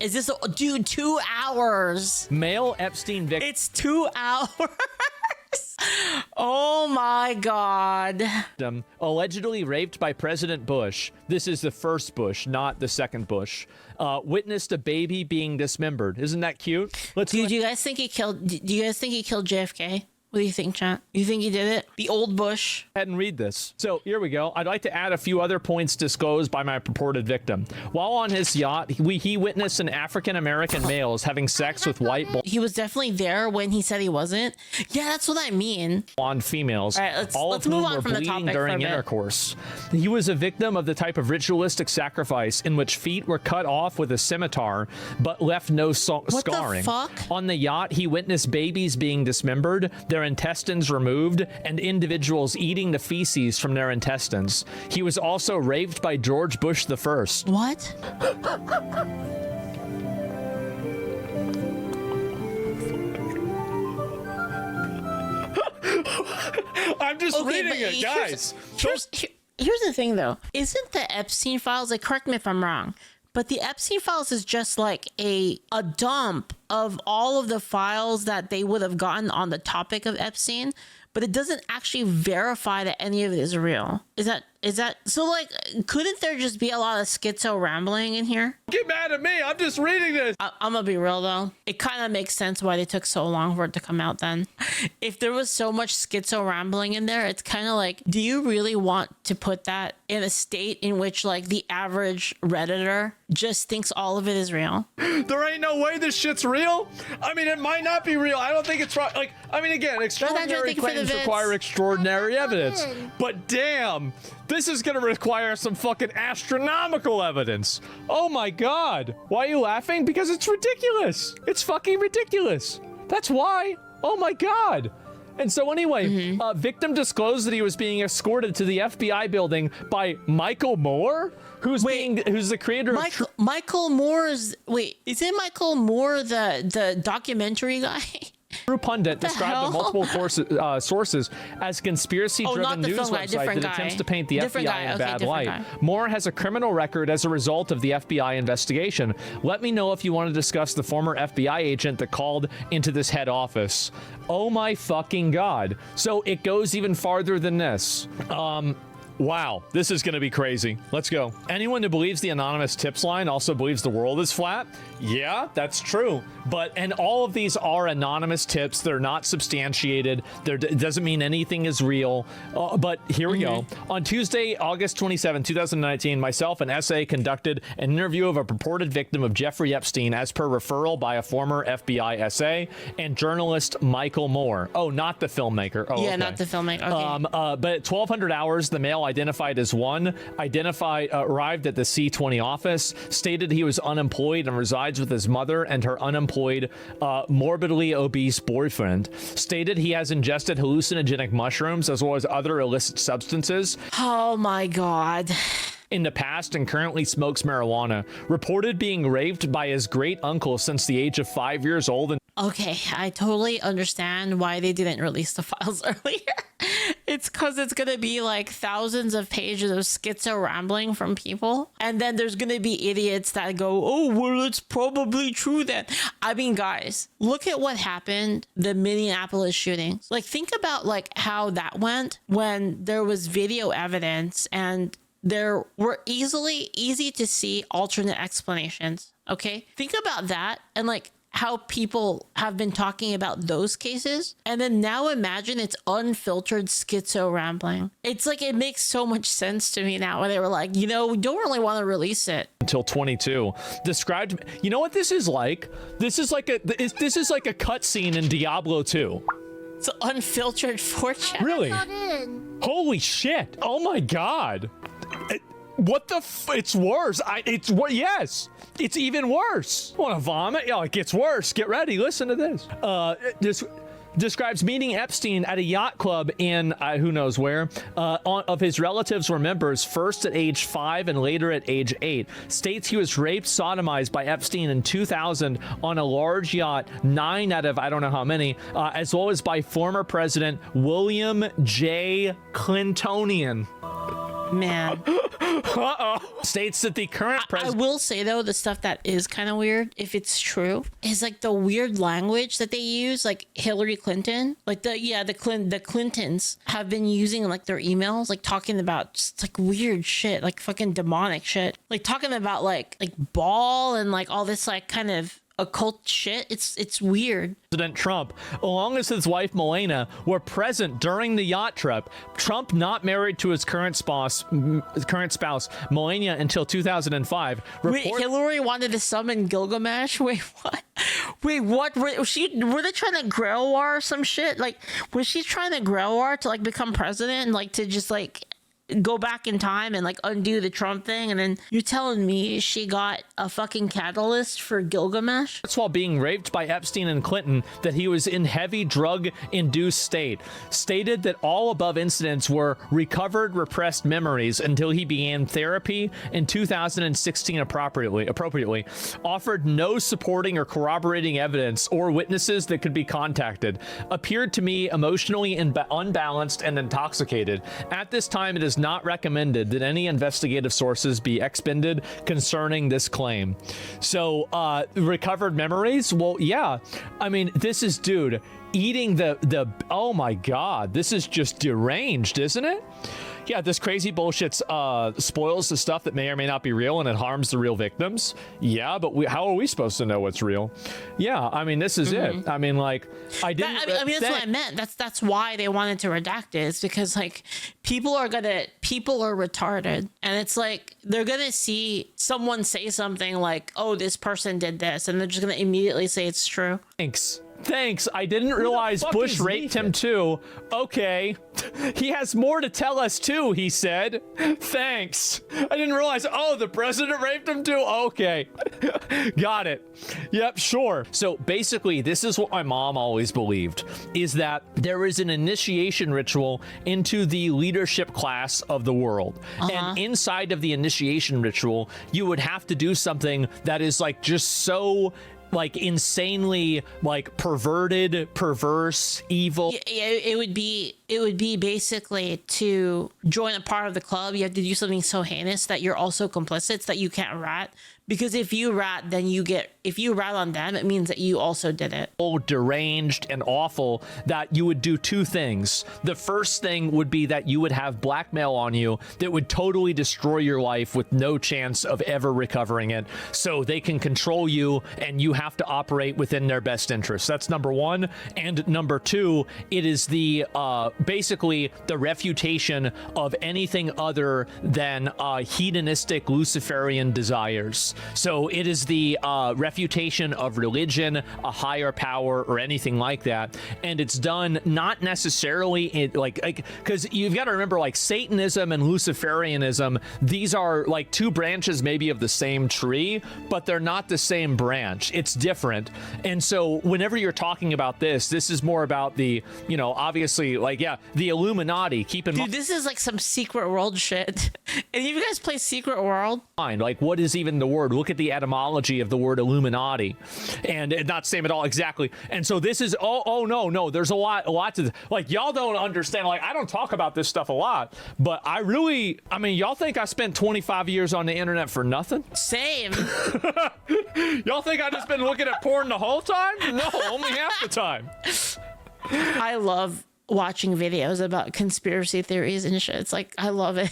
Is this, dude, 2 hours? Male Epstein victim. It's 2 hours. Oh my God. Allegedly raped by President Bush. This is the first Bush, not the second Bush. Witnessed a baby being dismembered. Isn't that cute? Dude, do you guys think he killed JFK? What do you think, chat? You think he did it? The old Bush? Go ahead and read this. So here we go. I'd like to add a few other points disclosed by my purported victim. While on his yacht, he witnessed an African-American males having sex with white He was definitely there when he said he wasn't. Yeah, that's what I mean. blonde females, All right, all let's of whom move on were from the bleeding topic for a during bit. intercourse. He was a victim of the type of ritualistic sacrifice in which feet were cut off with a scimitar, but left no What scarring. the fuck? On the yacht, he witnessed babies being dismembered, their intestines removed, and individuals eating the feces from their intestines. He was also raped by George Bush the First. What? I'm just Okay, reading but it, guys. Here's the thing, though. Isn't the Epstein files, like, correct me if I'm wrong, but the Epstein files is just like a dump of all of the files that they would have gotten on the topic of Epstein, but it doesn't actually verify that any of it is real. Is that so? Like, couldn't there just be a lot of schizo rambling in here? Get mad at me. I'm just reading this. I'm gonna be real though. It kind of makes sense why they took so long for it to come out then. If there was so much schizo rambling in there, it's kind of like, do you really want to put that in a state in which like the average Redditor just thinks all of it is real? There ain't no way this shit's real. I mean, it might not be real. I don't think it's right. Like, I mean, again, extraordinary claims require extraordinary evidence. But damn, this is gonna require some fucking astronomical evidence. Oh my God. Why are you laughing? Because it's ridiculous. It's fucking ridiculous. That's why. Oh my God. And so anyway, victim disclosed that he was being escorted to the FBI building by Michael Moore, who's the creator of Michael Moore's, isn't Michael Moore the documentary guy? True Pundit described the multiple sources as conspiracy-driven news website that attempts to paint the FBI in a bad light. Moore has a criminal record as a result of the FBI investigation. Let me know if you want to discuss the former FBI agent that called into this head office. Oh my fucking God. So it goes even farther than this. Wow, this is gonna be crazy. Let's go. Anyone who believes the anonymous tips line also believes the world is flat? Yeah, that's true. And all of these are anonymous tips. They're not substantiated. It doesn't mean anything is real. But here we go. On Tuesday, August 27, 2019, myself and SA conducted an interview of a purported victim of Jeffrey Epstein as per referral by a former FBI SA and journalist Michael Moore. Oh, not the filmmaker. Oh, yeah, okay. not the filmmaker. Okay. But at 1200 hours, the male identified as one, arrived at the C20 office, stated he was unemployed and resides with his mother and her unemployed, morbidly obese boyfriend, stated he has ingested hallucinogenic mushrooms as well as other illicit substances. Oh my God. In the past and currently smokes marijuana, reported being raped by his great uncle since the age of 5 years old. And okay, I totally understand why they didn't release the files earlier. It's because it's going to be like thousands of pages of schizo rambling from people. And then there's going to be idiots that go, oh, well, it's probably true then. I mean, guys, look at what happened, the Minneapolis shootings. Like, think about like how that went when there was video evidence and there were easy to see alternate explanations. Okay, think about that and like how people have been talking about those cases. And then now imagine it's unfiltered schizo rambling. It's like, it makes so much sense to me now when they were like, you know, we don't really want to release it. Until 22 described, you know what this is like? This is like a cutscene in Diablo 2. It's unfiltered 4chan. Really? Holy shit. Oh my God. What the it's worse. Yes, it's even worse. Want to vomit? Oh, it gets worse. Get ready. Listen to this. This describes meeting Epstein at a yacht club in who knows where. Of his relatives were members, first at age 5 and later at age 8. States he was raped, sodomized by Epstein in 2000 on a large yacht, 9 out of I don't know how many, as well as by former President William J. Clintonian. Man. States that the current I president... will say, though, the stuff that is kind of weird, if it's true, is like the weird language that they use, like Hillary Clinton. Like the Clintons have been using like their emails, like talking about just like weird shit, like fucking demonic shit. Like talking about like ball and like all this like kind of occult shit. It's weird. President Trump, along with his wife Melania, were present during the yacht trip. Trump, not married to his current spouse Melania until 2005. Wait, Hillary wanted to summon Gilgamesh? Wait, what? Wait, what? Were they trying to Grimoire or some shit? Like, was she trying to Grimoire to like become president and like to just like go back in time and like undo the Trump thing? And then you're telling me she got a fucking catalyst for Gilgamesh? That's while being raped by Epstein and Clinton, that he was in heavy drug-induced state. Stated that all above incidents were recovered repressed memories until he began therapy in 2016 appropriately. Offered no supporting or corroborating evidence or witnesses that could be contacted. Appeared to me emotionally unbalanced and intoxicated. At this time, it is not recommended that any investigative sources be expended concerning this claim. So, recovered memories? Well, yeah. I mean, this is, dude, eating the oh my God, this is just deranged, isn't it? Yeah, this crazy bullshit spoils the stuff that may or may not be real, and it harms the real victims. Yeah, but how are we supposed to know what's real? Yeah, I mean, this is it. I mean, like, I didn't. I mean, that's what I meant. That's why they wanted to redact it. It's because like people are retarded, and it's like they're gonna see someone say something like, "Oh, this person did this," and they're just gonna immediately say it's true. Thanks. I didn't realize Bush raped him too. Okay. He has more to tell us too, he said. Thanks. I didn't realize, oh, the president raped him too? Okay. Got it. Yep, sure. So basically, this is what my mom always believed, is that there is an initiation ritual into the leadership class of the world. And inside of the initiation ritual, you would have to do something that is like just so like insanely like perverted, perverse, evil. It would be basically to join a part of the club. You have to do something so heinous that you're also complicit, so that you can't rat. Because if you rat, then if you rat on them, it means that you also did it. Oh, deranged and awful that you would do two things. The first thing would be that you would have blackmail on you that would totally destroy your life with no chance of ever recovering it. So they can control you and you have to operate within their best interests. That's number one. And number two, it is the basically the refutation of anything other than hedonistic Luciferian desires. So it is the refutation of religion, a higher power, or anything like that. And it's done not necessarily in like because you've got to remember, like, Satanism and Luciferianism, these are like two branches maybe of the same tree, but they're not the same branch. It's different. And so whenever you're talking about this is more about the, you know, obviously, like, yeah, the Illuminati. Keep in mind, this is like some Secret World shit. And you guys play Secret World? Like, what is even the word? Look at the etymology of the word Illuminati, and not same at all exactly. And so this is no, there's a lot to, like, y'all don't understand. Like, I don't talk about this stuff a lot, but I mean, y'all think I spent 25 years on the internet for nothing? Same. Y'all think I just been looking at porn the whole time? No, only half the time. I love watching videos about conspiracy theories and shit. It's like, I love it.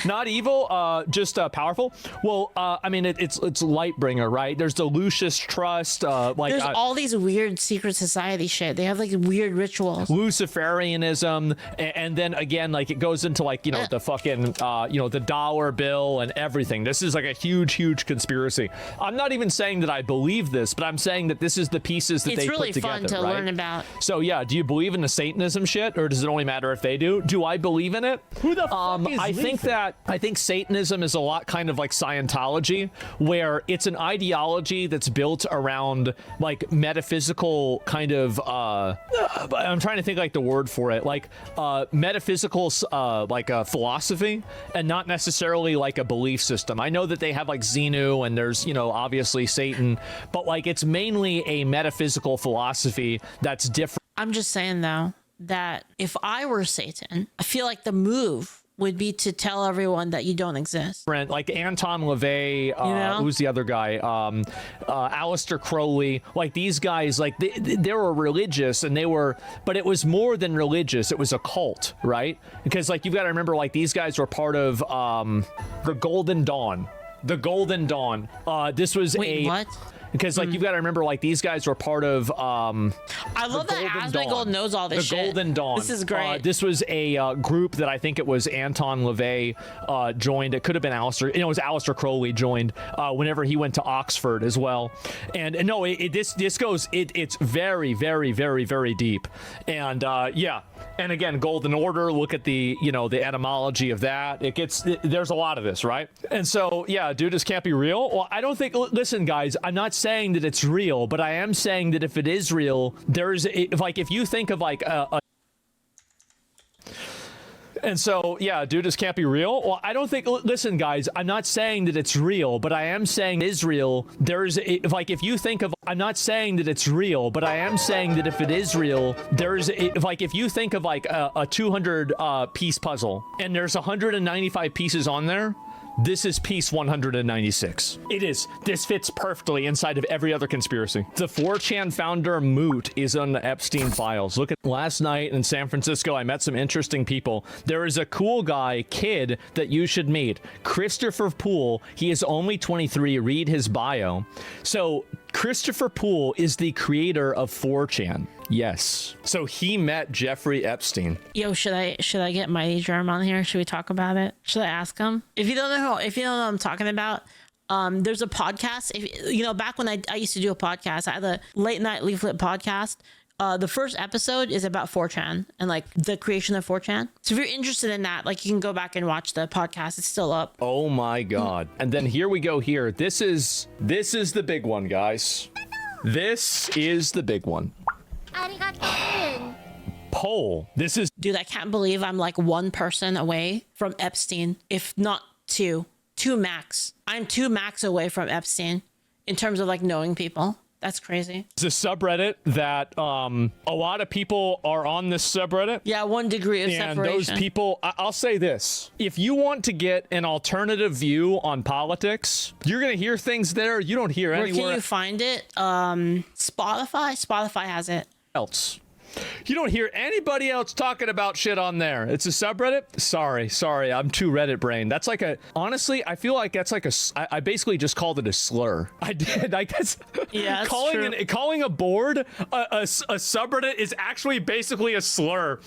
Not evil, just powerful. Well, I mean, it's Lightbringer, right? There's the Lucius Trust. There's all these weird secret society shit. They have like weird rituals. Luciferianism, and then again, like, it goes into, like, you know, the fucking, you know, the dollar bill and everything. This is like a huge conspiracy. I'm not even saying that I believe this, but I'm saying that this is the pieces that they really put together. It's really fun to right? learn about. So yeah, do you believe in the Satanism shit, or does it only matter if they do? Do I believe in it? Who the fuck is Leaflit? I think Satanism is a lot kind of like Scientology, where it's an ideology that's built around like metaphysical kind of I'm trying to think like the word for it, like metaphysical like a philosophy, and not necessarily like a belief system. I know that they have like Xenu, and there's, you know, obviously Satan, but like it's mainly a metaphysical philosophy that's different. I'm just saying though that if I were Satan, I feel like the move would be to tell everyone that you don't exist. Like Anton LaVey, who's the other guy? Aleister Crowley. Like these guys, like they were religious, but it was more than religious. It was a cult, right? Because like you've got to remember, like these guys were part of the Golden Dawn. The Golden Dawn. This was what? Because like you've got to remember, like these guys were part of I love that Asmongold knows all this shit. The Golden Dawn. This is great. This was a group that I think it was Anton LaVey joined. It could have been Aleister. It was Aleister Crowley joined whenever he went to Oxford as well. And no, this goes. It's very, very, very, very deep. And yeah. And again, Golden Order. Look at the the etymology of that. There's a lot of this, right? And so yeah, dude, this can't be real. Well, I don't think. Listen, guys, I'm not saying that it's real, but I am saying that if it is real, if you think of like a and so, yeah, dude, this can't be real. Well, I don't think. Listen, guys, I'm not saying that it's real, but I am saying Israel. If you think of, I'm not saying that it's real, but I am saying that if it is real, if you think of like a 200 piece puzzle, and there's 195 pieces on there. This is piece 196. It is. This fits perfectly inside of every other conspiracy. The 4chan founder Moot is on the Epstein files. Look at last night in San Francisco, I met some interesting people. There is a cool guy, kid, that you should meet. Christopher Poole. He is only 23. Read his bio. So Christopher Poole is the creator of 4chan. Yes. So he met Jeffrey Epstein. Yo, should I get Mighty Germ on here? Should we talk about it? Should I ask him? If you don't know what I'm talking about, there's a podcast. Back when I used to do a podcast, I had a late night Leaflit podcast. The first episode is about 4chan and like the creation of 4chan. So if you're interested in that, like you can go back and watch the podcast. It's still up. Oh my God. And then here we go here. This is the big one, guys. This is the big one. Poll. This is... Dude, I can't believe I'm like one person away from Epstein, if not two max. I'm 2 max away from Epstein in terms of like knowing people. That's crazy. It's a subreddit that a lot of people are on this subreddit. Yeah, 1 degree of separation. And those people, I'll say this. If you want to get an alternative view on politics, you're going to hear things there you don't hear anywhere. Where can you find it? Spotify? Spotify has it. Else. You don't hear anybody else talking about shit on there. It's a subreddit. Sorry. I'm too Reddit brain. That's like honestly, I feel like that's like I basically just called it a slur. I did. I guess. Yeah, calling a board a subreddit is actually basically a slur.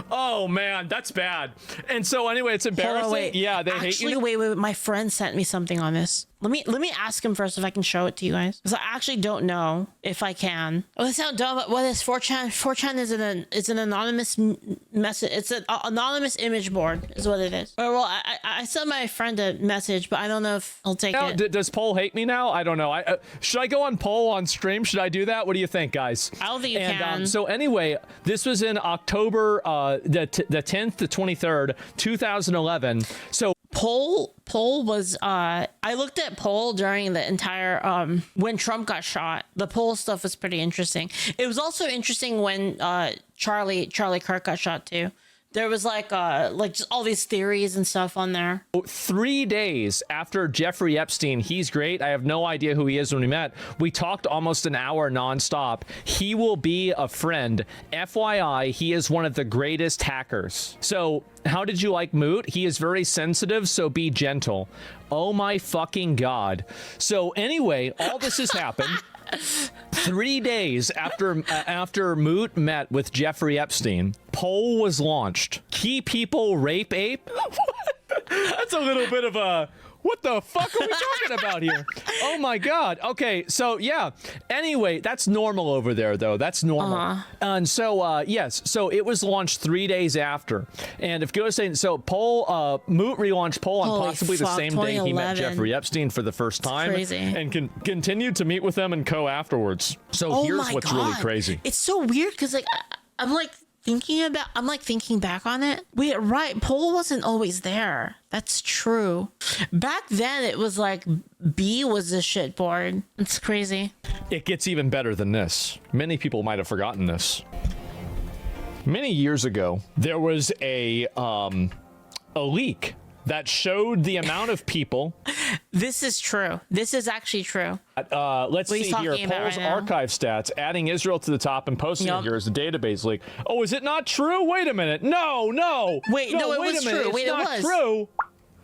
Oh man, that's bad. And so anyway, it's embarrassing. Wait. Yeah, they hate you. Wait. My friend sent me something on this. Let me ask him first if I can show it to you guys, because I actually don't know if I can. Oh, that's not dumb. What is 4chan? 4chan is an anonymous message. It's an anonymous image board, is what it is. Well, I sent my friend a message, but I don't know if he'll take it. Does Poll hate me now? I don't know. Should I go on Poll on stream? Should I do that? What do you think, guys? I don't think you can. So anyway, this was in October the 10th to 23rd, 2011. So Poll was I looked at Poll during the entire when Trump got shot. The Poll stuff was pretty interesting. It was also interesting when Charlie Kirk got shot too. There was like just all these theories and stuff on there. 3 days after Jeffrey Epstein, he's great. I have no idea who he is when we met. We talked almost an hour nonstop. He will be a friend. FYI, he is one of the greatest hackers. So how did you like Moot? He is very sensitive, so be gentle. Oh my fucking God. So anyway, all this has happened. 3 days after Moot met with Jeffrey Epstein, Poll was launched. Key people rape ape? That's a little bit of a... What the fuck are we talking about here? Oh my God. Okay, so yeah. Anyway, that's normal over there, though. That's normal. And so, yes, so it was launched 3 days after. And if you go saying, so Moot relaunched Poll on possibly the same day he met Jeffrey Epstein for the first time. Crazy. And continued to meet with them and afterwards. So here's what's really crazy. It's so weird because I'm thinking back on it. Wait, right. Poll wasn't always there. That's true. Back then, it was like B was the shit board. It's crazy. It gets even better than this. Many people might have forgotten this. Many years ago, there was a a leak that showed the amount of people. This is true. This is actually true. Let's see here. Polls archive stats, adding Israel to the top and posting it here as a database leak. Oh, is it not true? Wait a minute. No. Wait, no, it was true. Wait, it was true.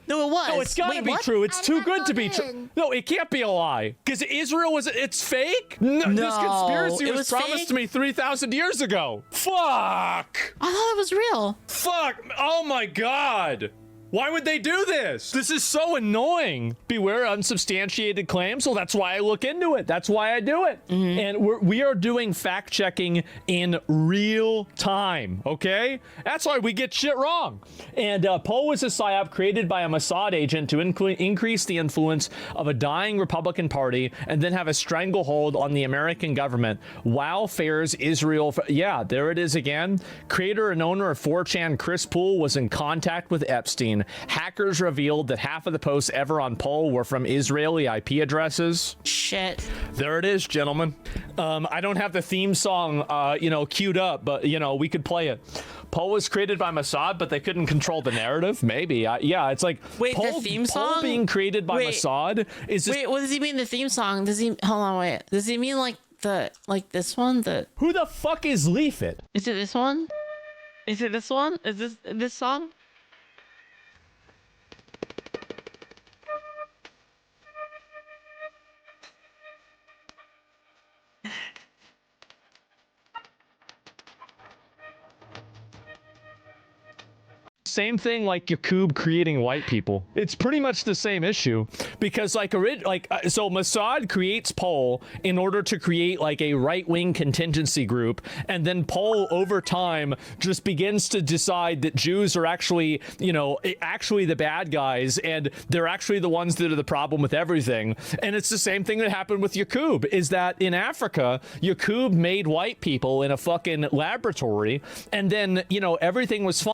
No, it was. No, it's gotta be true. It's too good to be true. No, it can't be a lie. Because Israel it's fake? No, this conspiracy was promised to me 3,000 years ago. Fuck! I thought it was real. Fuck! Oh my god! Why would they do this? This is so annoying. Beware unsubstantiated claims. Well, that's why I look into it. That's why I do it. And we are doing fact checking in real time. Okay, that's why we get shit wrong. And poll was a psyop created by a Mossad agent to increase the influence of a dying Republican Party and then have a stranglehold on the American government. Wow, fares Israel. Yeah, there it is again. Creator and owner of 4chan Chris Poole was in contact with Epstein. Hackers revealed that half of the posts ever on poll were from Israeli IP addresses. Shit. There it is, gentlemen. I don't have the theme song, queued up, but, we could play it. Poll was created by Mossad, but they couldn't control the narrative. Maybe. Yeah, it's like wait, the theme song? Poll being created by Mossad is just... Wait, what does he mean the theme song? Does he... Hold on, wait. Does he mean like this one? Who the fuck is Leaflit? Is it this one? Is it this one? Is this song? Same thing like Yakub creating white people. It's pretty much the same issue because so Mossad creates Poll in order to create like a right-wing contingency group, and then Poll over time just begins to decide that Jews are actually the bad guys and they're actually the ones that are the problem with everything. And it's the same thing that happened with Yakub, is that in Africa, Yakub made white people in a fucking laboratory, and then everything was fine.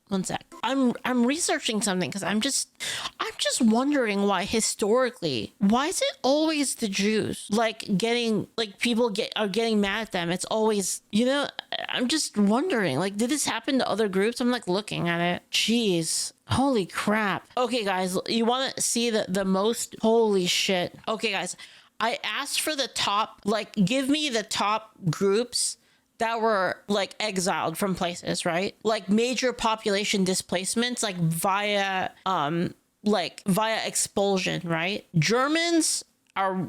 One sec. I'm researching something because I'm just wondering why historically, why is it always the Jews people are getting mad at them? It's always, I'm just wondering, like, did this happen to other groups? I'm like looking at it. Jeez. Holy crap. Okay, guys, you want to see the most? Holy shit. Okay, guys, I asked for the top, give me the top groups that were like exiled from places, right? Like major population displacements, like via expulsion, right? Germans are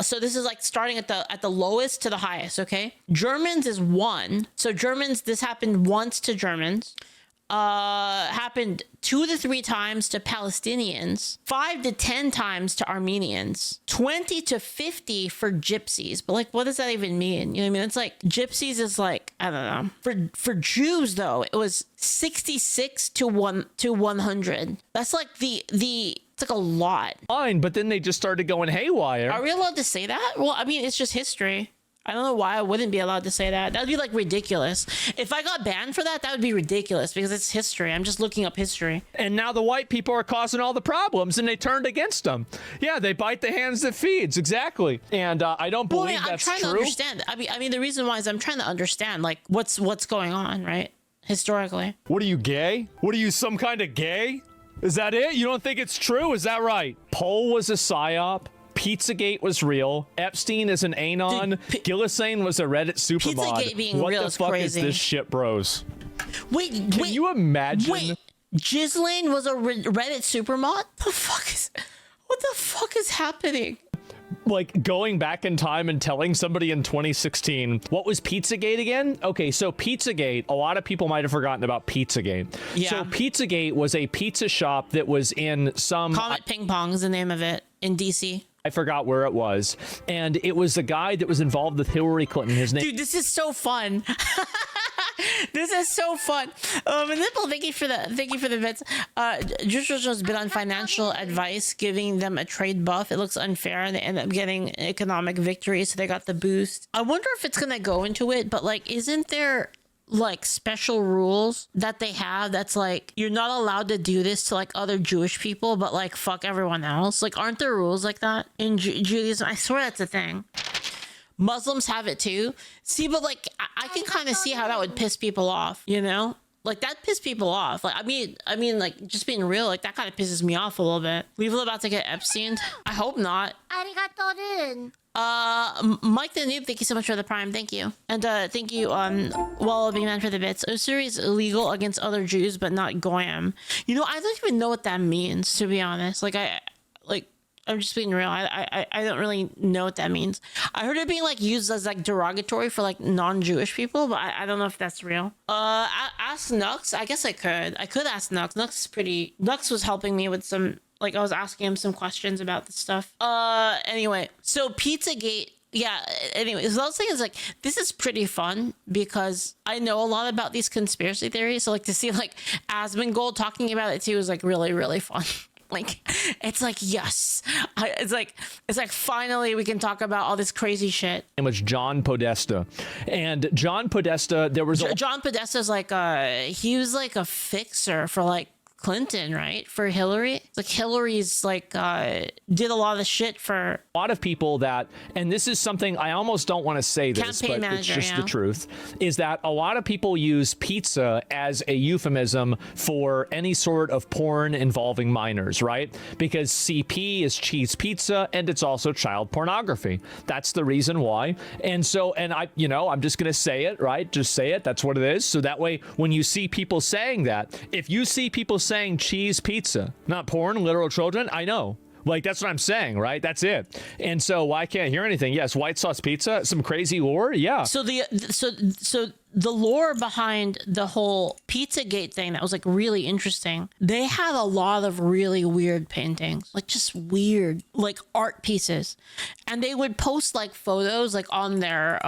so this is like starting at the lowest to the highest, okay? Germans is 1. So this happened once to Germans. Happened 2 to 3 times to Palestinians, 5 to 10 times to Armenians, 20 to 50 for gypsies. But what does that even mean? You know what I mean? It's like gypsies is like, I don't know. For Jews though, it was 66 to 100. That's like it's like a lot. Fine, but then they just started going haywire. Are we allowed to say that? Well, I mean, it's just history. I don't know why I wouldn't be allowed to say that. That would be like ridiculous. If I got banned for that, that would be ridiculous because it's history. I'm just looking up history. And now the white people are causing all the problems and they turned against them. Yeah, they bite the hands that feeds. Exactly. And I don't believe that's true. I'm trying to understand. I mean, the reason why is I'm trying to understand like what's going on, right? Historically. What are you, gay? What are you, some kind of gay? Is that it? You don't think it's true? Is that right? Poll was a psyop. Pizzagate was real. Epstein is an anon. Gillisane was a Reddit supermod. Pizzagate being real is crazy. What the fuck is this shit, bros? Wait, can you imagine? Wait, Ghislaine was a Reddit supermod? What the fuck is happening? Like going back in time and telling somebody in 2016, what was Pizzagate again? Okay, so Pizzagate, a lot of people might have forgotten about Pizzagate. Yeah. So Pizzagate was a pizza shop that was in some... Comet Ping Pong is the name of it in DC. I forgot where it was. And it was a guy that was involved with Hillary Clinton. His name... Dude, this is so fun. This is so fun. And Nipple, thank you for the bits. Justro's been on financial advice, giving them a trade buff. It looks unfair, and they end up getting economic victory, so they got the boost. I wonder if it's gonna go into it, but isn't there special rules that they have that's you're not allowed to do this to other Jewish people, but fuck everyone else? Aren't there rules like that in Judaism? I swear that's a thing. Muslims have it too. See, but I can kind of see how that would piss people off, you know? Like that pissed people off. Like I mean, like just being real, like that kind of pisses me off a little bit. Leaflit about to get Epstein. I hope not. Arigato. Mike the Noob, thank you so much for the prime. Thank you. And thank you, Wallaby Man for the bits. Osuri is illegal against other Jews, but not Goyim. You know, I don't even know what that means, to be honest. I'm just being real. I don't really know what that means. I heard it being like used as like derogatory for like non-Jewish people, but I don't know if that's real. Ask Nux. I guess I could ask Nux. Nux was helping me with some, like I was asking him some questions about this stuff. Anyway, so Pizzagate. Yeah, anyway, so I was saying is like, this is pretty fun because I know a lot about these conspiracy theories. So like to see like Asmongold talking about it too is like really, really fun. Like, it's like, yes, it's like finally we can talk about all this crazy shit. It was John Podesta, and John Podesta, there was John Podesta's like he was like a fixer for like Clinton, right? For Hillary. Like Hillary's like did a lot of the shit for a lot of people that, and this is something I almost don't want to say this, campaign but manager, it's just the truth, is that a lot of people use pizza as a euphemism for any sort of porn involving minors, right? Because CP is cheese pizza and it's also child pornography. That's the reason why. And so, and I, you know, I'm just going to say it, right? Just say it. That's what it is. So that way, when you see people saying that, if you see people saying cheese pizza, not porn, literal children, I know. Like, that's what I'm saying, right? That's it. And so I can't hear anything. Yes, white sauce pizza, some crazy lore. Yeah. So the lore behind the whole Pizzagate thing that was like really interesting. They had a lot of really weird paintings, like just weird, like art pieces, and they would post like photos like on their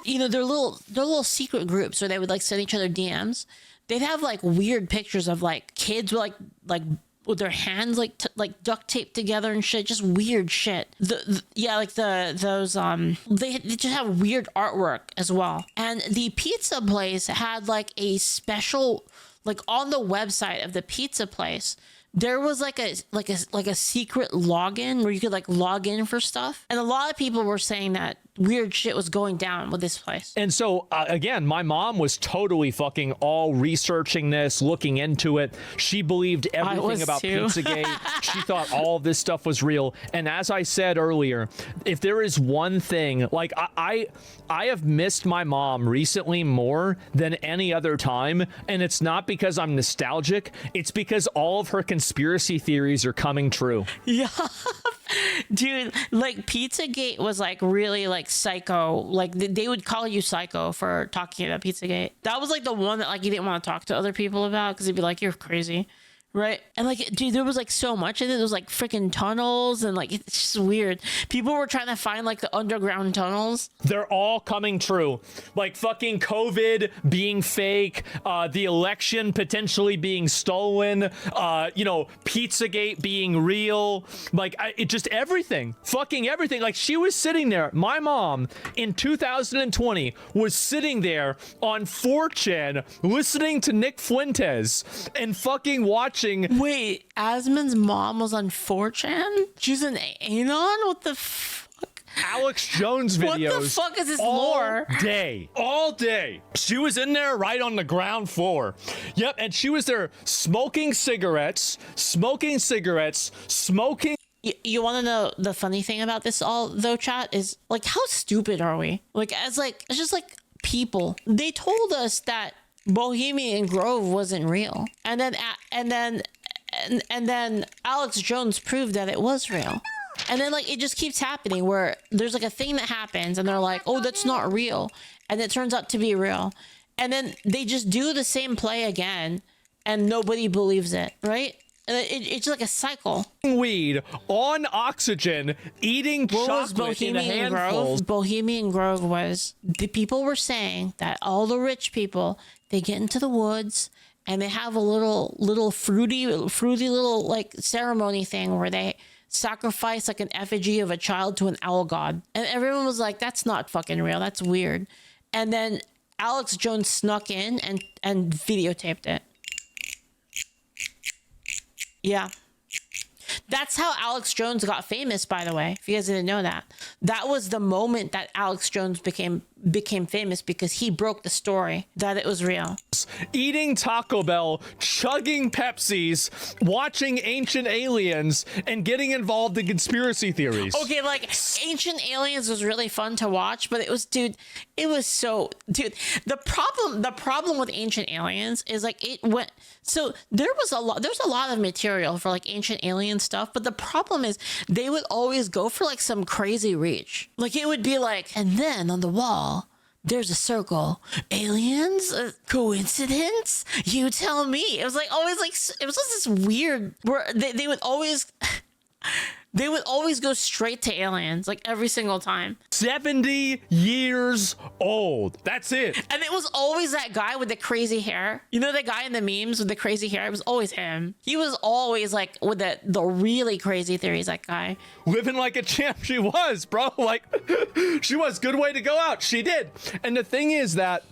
you know, their little secret groups where they would like send each other DMs. They'd have like weird pictures of like kids with like with their hands like duct taped together and shit, just weird shit. Those they just have weird artwork as well. And the pizza place had like a special, like on the website of the pizza place, there was like a secret login where you could like log in for stuff, and a lot of people were saying that weird shit was going down with this place. And so again, my mom was totally fucking all researching this, looking into it. She believed everything about Pizzagate. She thought all of this stuff was real. And as I said earlier, if there is one thing, like I have missed my mom recently more than any other time, and it's not because I'm nostalgic. It's because all of her conspiracy theories are coming true. Yeah. Dude, like Pizzagate was like really like psycho. Like they would call you psycho for talking about Pizzagate. That was like the one that like you didn't want to talk to other people about because they'd be like, you're crazy. Right. And like, dude, there was like so much in it. There was like freaking tunnels and like, it's just weird. People were trying to find like the underground tunnels. They're all coming true. Like fucking COVID being fake, the election potentially being stolen, you know, Pizzagate being real. Like it just everything, fucking everything. Like she was sitting there. My mom in 2020 was sitting there on 4chan listening to Nick Fuentes and fucking watching. Wait, Asmon's mom was on 4chan? She's an Anon? What the fuck? Alex Jones videos. What the fuck is this all lore? All day. She was in there right on the ground floor. Yep, and she was there smoking cigarettes. You want to know the funny thing about this all, though, chat, is like, how stupid are we? Like, as like, it's just like people. They told us that Bohemian Grove wasn't real, and then Alex Jones proved that it was real, and then like it just keeps happening where there's like a thing that happens and they're like, oh, that's not real, and it turns out to be real, and then they just do the same play again and nobody believes it, right? And it's like a cycle. Weed on oxygen, eating chocolate in a handful. Bohemian Grove was, the people were saying that all the rich people, they get into the woods and they have a little fruity little like ceremony thing where they sacrifice like an effigy of a child to an owl god. And everyone was like, that's not fucking real. That's weird. And then Alex Jones snuck in and videotaped it. Yeah. That's how Alex Jones got famous, by the way. If you guys didn't know that, that was the moment that Alex Jones became famous, because he broke the story that it was real. Eating Taco Bell, chugging Pepsis, watching Ancient Aliens, and getting involved in conspiracy theories. Okay, like Ancient Aliens was really fun to watch, but it was, dude, it was so, dude, the problem with Ancient Aliens is like it went, so there's a lot of material for like Ancient Alien stuff, but the problem is they would always go for like some crazy reach. Like it would be like, and then on the wall there's a circle. Aliens? Coincidence? You tell me. It was like always like, it was just this weird where they would always they would always go straight to aliens, like every single time. 70 years old. That's it. And it was always that guy with the crazy hair. You know, the guy in the memes with the crazy hair? It was always him. He was always like with the really crazy theories, that guy. Living like a champ. She was, bro. Like, she was. Good way to go out. She did. And the thing is that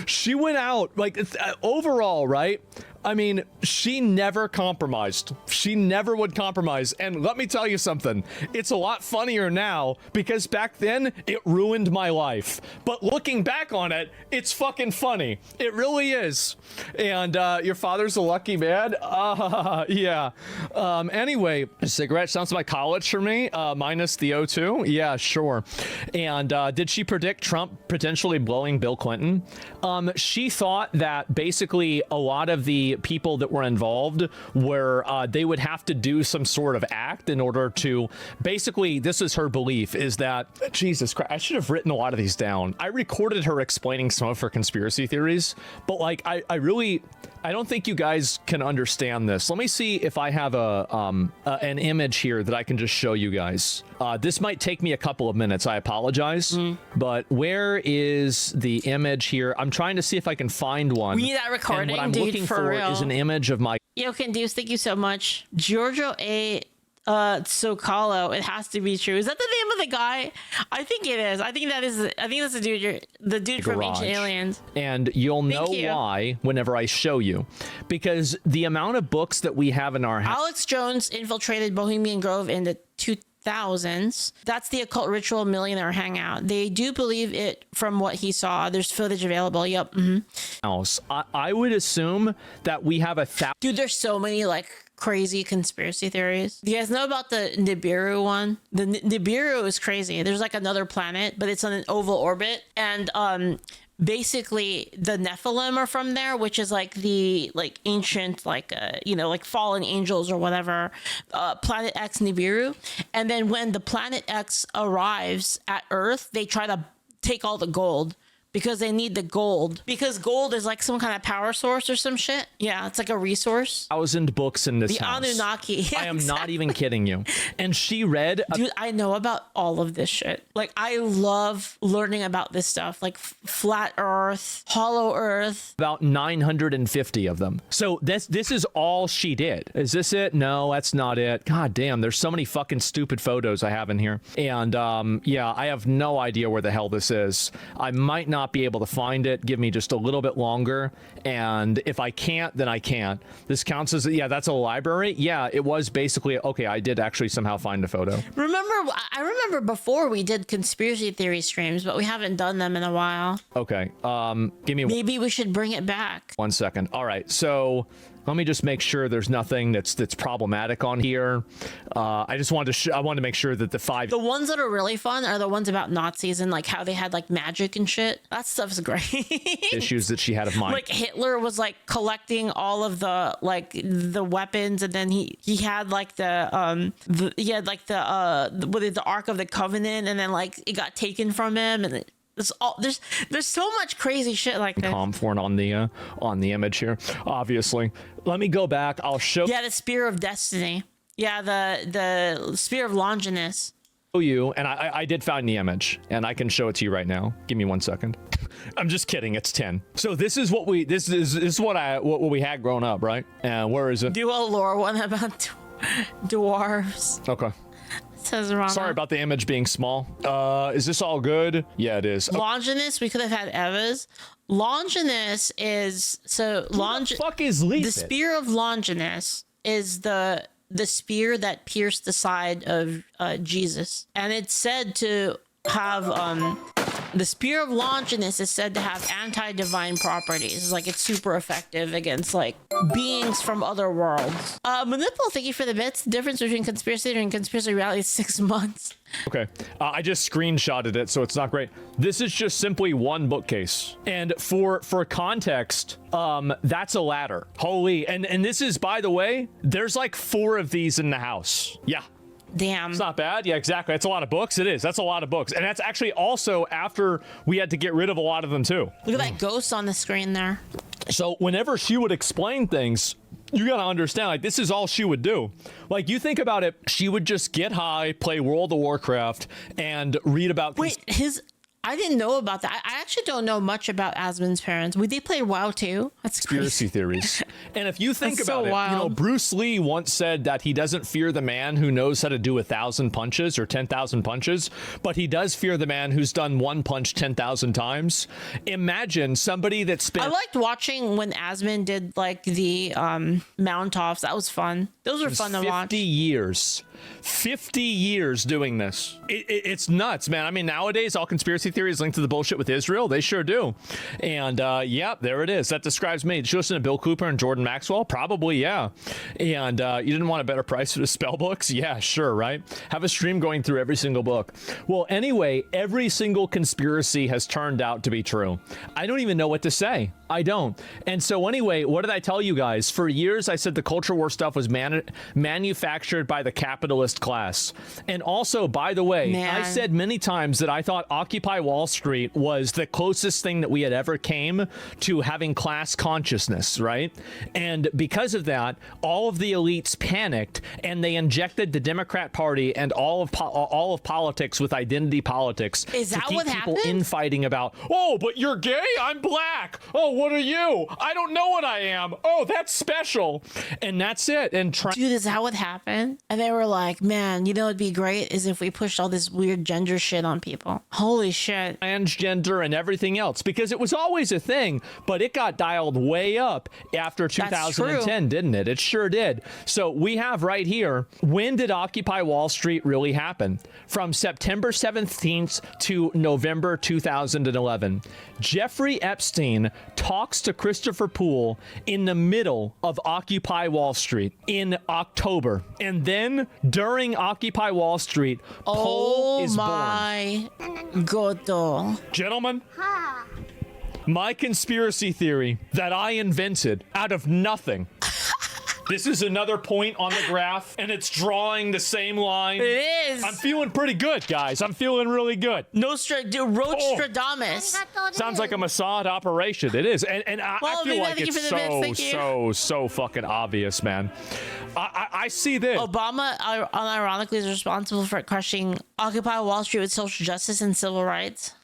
she went out, like, overall, right? I mean, she never compromised. She never would compromise. And let me tell you something. It's a lot funnier now because back then it ruined my life. But looking back on it, it's fucking funny. It really is. And your father's a lucky man? Yeah. Anyway, a cigarette sounds like college for me, minus the O2. Yeah, sure. And did she predict Trump potentially blowing Bill Clinton? She thought that basically a lot of the people that were involved were they would have to do some sort of act in order to basically, this is her belief, is that, Jesus Christ, I should have written a lot of these down. I recorded her explaining some of her conspiracy theories, but like I don't think you guys can understand this. Let me see if I have an image here that I can just show you guys. This might take me a couple of minutes. I apologize, but where is the image here? I'm trying to see if I can find one. We need that recording, and what I'm dude, looking for for real. is an image of my. Yo, Candice, thank you so much. Giorgio A. Socalo, it has to be true. Is that the name of the guy? I think it is. I think that's the dude. The dude from Ancient Aliens. And you'll know why whenever I show you, because the amount of books that we have in our house. Alex Jones infiltrated Bohemian Grove in the 2000s. That's the occult ritual millionaire hangout. They do believe it from what he saw. There's footage available. Yep. I would assume that we have Dude, there's so many like crazy conspiracy theories. Do you guys know about the Nibiru one? The Nibiru is crazy. There's like another planet, but it's on an oval orbit, and basically the Nephilim are from there, which is like the ancient like fallen angels or whatever, planet X Nibiru. And then when the planet X arrives at Earth, they try to take all the gold because they need the gold, because gold is like some kind of power source or some shit. Yeah, it's like a resource. 1,000 books in this house. The Anunnaki. I am not even kidding you. And she read... Dude, I know about all of this shit. Like, I love learning about this stuff, like flat Earth, hollow Earth. About 950 of them. So this is all she did. Is this it? No, that's not it. God damn, there's so many fucking stupid photos I have in here. And yeah, I have no idea where the hell this is. I might not be able to find it. Give me just a little bit longer, and if I can't, then I can't. This counts as, yeah, that's a library. Yeah, it was basically, okay, I did actually somehow find a photo. I remember before we did conspiracy theory streams, but we haven't done them in a while. Okay, give me maybe we should bring it back. 1 second. All right, so let me just make sure there's nothing that's problematic on here. I just wanted to I wanted to make sure that the ones that are really fun are the ones about Nazis and like how they had like magic and shit. That stuff's great. Issues that she had of mine. Like Hitler was like collecting all of the weapons, and then he had like the Ark of the Covenant, and then like it got taken from him, and there's so much crazy shit like that. Comfort on the image here, obviously. Let me go back. I'll show. Yeah, the Spear of Destiny. Yeah, the Spear of Longinus. You, and I did find the image, and I can show it to you right now. Give me 1 second. I'm just kidding. It's 10. So this is what we what we had growing up, right? And where is it? Do a lore one about dwarves. Okay. Says Rama. Sorry about the image being small. Is this all good? Yeah, it is. Longinus, we could have had Eva's. Longinus is Who the fuck is Leaflit? The Spear of Longinus is the the spear that pierced the side of Jesus. And it's said to have the spear of Longinus is said to have anti-divine properties. Like, it's super effective against like beings from other worlds. Manipul, thank you for the bits. The difference between conspiracy theory and conspiracy reality is 6 months. Okay, I just screenshotted it, so it's not great. This is just simply one bookcase, and for context, that's a ladder. Holy, and this is, by the way, there's like 4 of these in the house. Yeah. Damn. It's not bad. Yeah, exactly. That's a lot of books. It is. That's a lot of books. And that's actually also after we had to get rid of a lot of them too. Look at that ghost on the screen there. So whenever she would explain things, you got to understand, like, this is all she would do. Like, you think about it, she would just get high, play World of Warcraft, and read about... I didn't know about that. I actually don't know much about Asmon's parents. Would they play WoW too? That's conspiracy theories. And if you think about it, wild. you know, Bruce Lee once said that he doesn't fear the man who knows how to do 1,000 punches or 10,000 punches, but he does fear the man who's done one punch 10,000 times. Imagine somebody that spent... I liked watching when Asmon did like the mount-offs. That was fun. Those were fun to watch. 50 years doing this. It's nuts, man. I mean, nowadays all conspiracy theories linked to the bullshit with Israel. They sure do. And yeah, there it is. That describes me. Did you listen to Bill Cooper and Jordan Maxwell? Probably, yeah. And you didn't want a better price for the spell books? Yeah, sure, right? Have a stream going through every single book. Well, anyway, every single conspiracy has turned out to be true. I don't even know what to say. I don't. And so anyway, what did I tell you guys? For years, I said the culture war stuff was manufactured by the capitalist class. And also, by the way, I said many times that I thought Occupy Wall Street was the closest thing that we had ever came to having class consciousness, right? And because of that, all of the elites panicked and they injected the Democrat Party and all of politics with identity politics. Is that what happened? People infighting about, oh, but you're gay? I'm black. Oh, what are you? I don't know what I am. Oh, that's special. And that's it. And dude, is that what happened? And they were like, man, you know what'd be great is if we pushed all this weird gender shit on people. Holy shit. Transgender and everything else, because it was always a thing, but it got dialed way up after 2010, didn't it? It sure did. So we have right here, when did Occupy Wall Street really happen? From September 17th to November 2011. Jeffrey Epstein talks to Christopher Poole in the middle of Occupy Wall Street in October. And then during Occupy Wall Street, Poole is born. Oh my God. Gentlemen, my conspiracy theory that I invented out of nothing. This is another point on the graph, and it's drawing the same line. It is. I'm feeling pretty good, guys. I'm feeling really good. Rostradamus. Sounds like a Mossad operation. It is. And I feel like it's so fucking obvious, man. I see this. Obama, unironically, is responsible for crushing Occupy Wall Street with social justice and civil rights.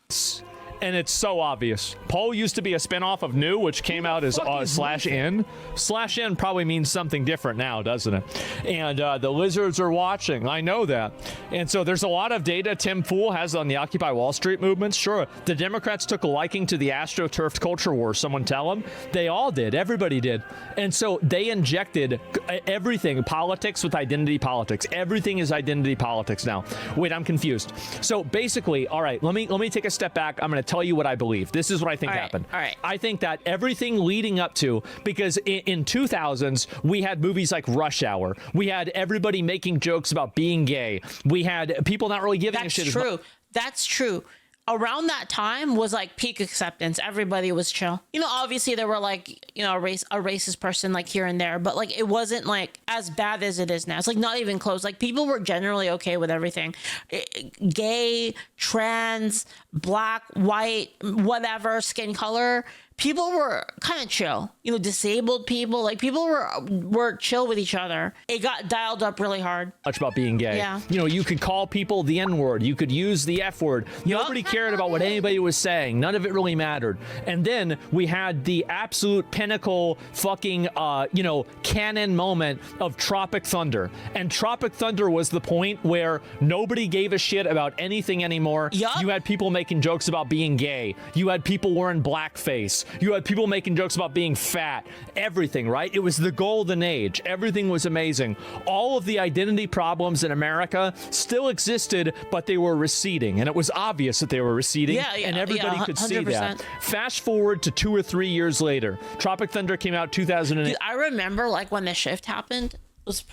And it's so obvious. Poe used to be a spinoff of New, which came out as /N. /N probably means something different now, doesn't it? And the lizards are watching. I know that. And so there's a lot of data Tim Poole has on the Occupy Wall Street movements. Sure, the Democrats took a liking to the AstroTurf culture war. Someone tell them? They all did. Everybody did. And so they injected everything, politics with identity politics. Everything is identity politics now. Wait, I'm confused. So basically, all right, let me take a step back. I'm going to tell you what I believe. This is what I think happened. All right. I think that everything leading up to, because in 2000s, we had movies like Rush Hour. We had everybody making jokes about being gay. We had people not really giving a shit. That's true. That's true. Around that time was like peak acceptance. Everybody was chill. You know, obviously there were like, you know, a racist person like here and there, but like it wasn't like as bad as it is now. It's like not even close. Like people were generally okay with everything. Gay, trans, black, white, whatever, skin color. People were kind of chill, you know, disabled people, like people were chill with each other. It got dialed up really hard. Much about being gay. Yeah. You know, you could call people the N-word. You could use the F-word. Nobody cared about what anybody was saying. None of it really mattered. And then we had the absolute pinnacle fucking, canon moment of Tropic Thunder. And Tropic Thunder was the point where nobody gave a shit about anything anymore. You had people making jokes about being gay. You had people wearing blackface. You had people making jokes about being fat, everything, right? It was the golden age. Everything was amazing. All of the identity problems in America still existed, but they were receding, and it was obvious that they were receding, and everybody could see that. Fast forward to 2 or 3 years later, Tropic Thunder came out 2008. Dude, I remember like when the shift happened. Was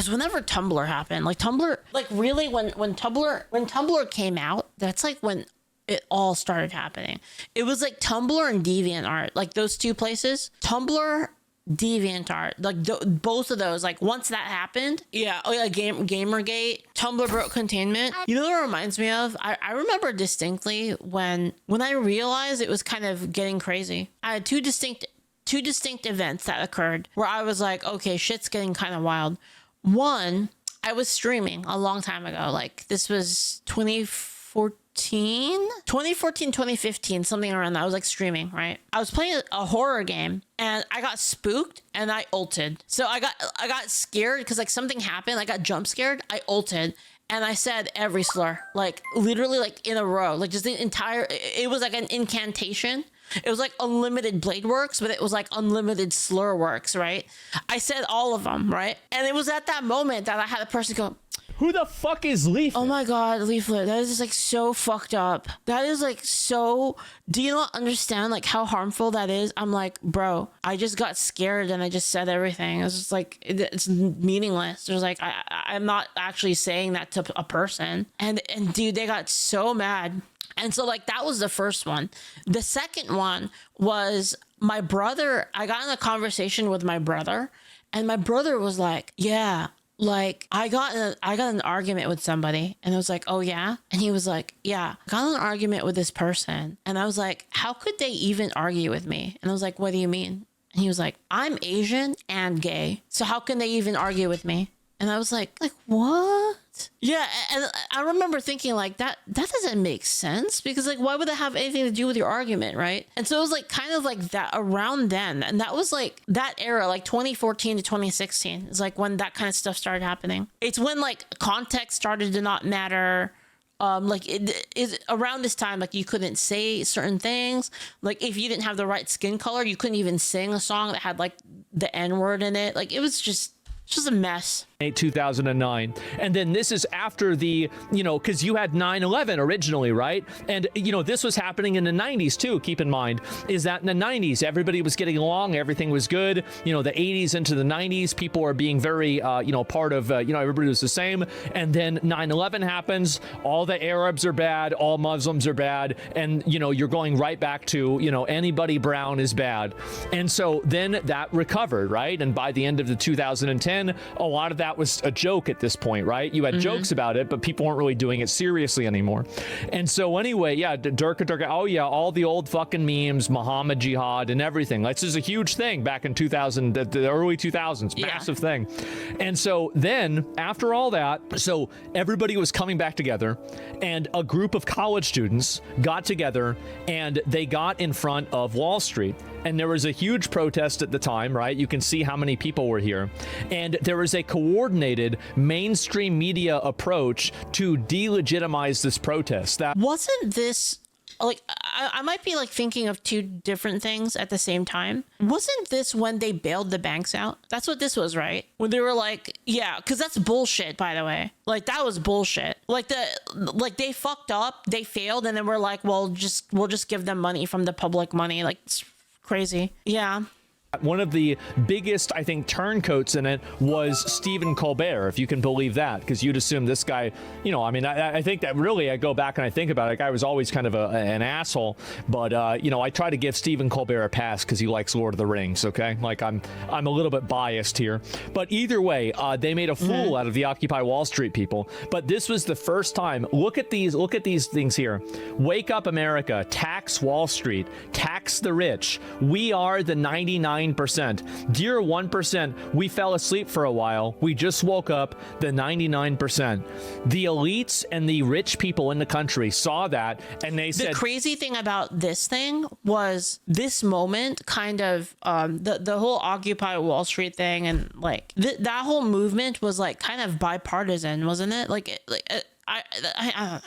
whenever Tumblr happened. Like Tumblr, like really when Tumblr came out, that's like when it all started happening. It was like Tumblr and DeviantArt, like those two places. Tumblr, DeviantArt, like both of those. Like once that happened, Gamergate, Tumblr broke containment. You know what it reminds me of? I remember distinctly when I realized it was kind of getting crazy. I had two distinct events that occurred where I was like, okay, shit's getting kind of wild. One, I was streaming a long time ago. Like this was 2015, something around that. I was like streaming, right? I was playing a horror game and I got spooked and I ulted. So I got scared because like something happened. I got jump scared. I ulted. And I said every slur, like literally like in a row, like just the entire, it was like an incantation. It was like unlimited blade works, but it was like unlimited slur works, right? I said all of them, right? And it was at that moment that I had a person go, who the fuck is Leaflit? Oh my God, Leaflit. That is just like so fucked up. That is like so, do you not understand like how harmful that is? I'm like, bro, I just got scared and I just said everything. It's just like, it's meaningless. There's like, I'm not actually saying that to a person. And dude, they got so mad. And so like, that was the first one. The second one was my brother. I got in a conversation with my brother and my brother was like, yeah, like I got an argument with somebody and I was like, oh yeah. And he was like, yeah, I got in an argument with this person. And I was like, how could they even argue with me? And I was like, what do you mean? And he was like, I'm Asian and gay. So how can they even argue with me? And I was like, what? Yeah, and I remember thinking like that doesn't make sense because like why would that have anything to do with your argument, right? And so it was like kind of like that around then, and that was like that era, like 2014 to 2016 is like when that kind of stuff started happening. It's when like context started to not matter. Like it is around this time, like you couldn't say certain things. Like if you didn't have the right skin color, you couldn't even sing a song that had like the N-word in it. Like it was just a mess. 2009. And then this is after the, because you had 9/11 originally, right? And, this was happening in the 90s too, keep in mind, is that in the 90s, everybody was getting along, everything was good. The 80s into the 90s, people are being very, part of, everybody was the same. And then 9/11 happens, all the Arabs are bad, all Muslims are bad, and, you're going right back to, anybody brown is bad. And so then that recovered, right? And by the end of the 2010, a lot of that was a joke at this point, right? You had jokes about it, but people weren't really doing it seriously anymore. And so anyway, yeah, Durka, oh yeah, all the old fucking memes, Muhammad Jihad and everything. This is a huge thing back in 2000, the early 2000s, massive thing. And so then after all that, so everybody was coming back together and a group of college students got together and they got in front of Wall Street. And there was a huge protest at the time, right? You can see how many people were here. And there was a coordinated mainstream media approach to delegitimize this protest. That wasn't this like I might be like thinking of two different things at the same time. Wasn't this when they bailed the banks out? That's what this was, right? When they were like, yeah, because that's bullshit, by the way. Like that was bullshit. Like they fucked up, they failed, and then we're like, well, we'll just give them money from the public money. Like it's crazy. Yeah. One of the biggest, I think, turncoats in it was Stephen Colbert, if you can believe that, because you'd assume this guy, I think that really, I go back and I think about it, the guy was always kind of an asshole, but, I try to give Stephen Colbert a pass because he likes Lord of the Rings, okay? Like, I'm a little bit biased here. But either way, they made a fool out of the Occupy Wall Street people. But this was the first time. Look at these things here. Wake up, America. Tax Wall Street. Tax the rich. We are the 99%. Dear 1%, we fell asleep for a while. We just woke up, the 99%. The elites and the rich people in the country saw that and they said... The crazy thing about this thing was this moment kind of, the whole Occupy Wall Street thing and like that whole movement was like kind of bipartisan, wasn't it?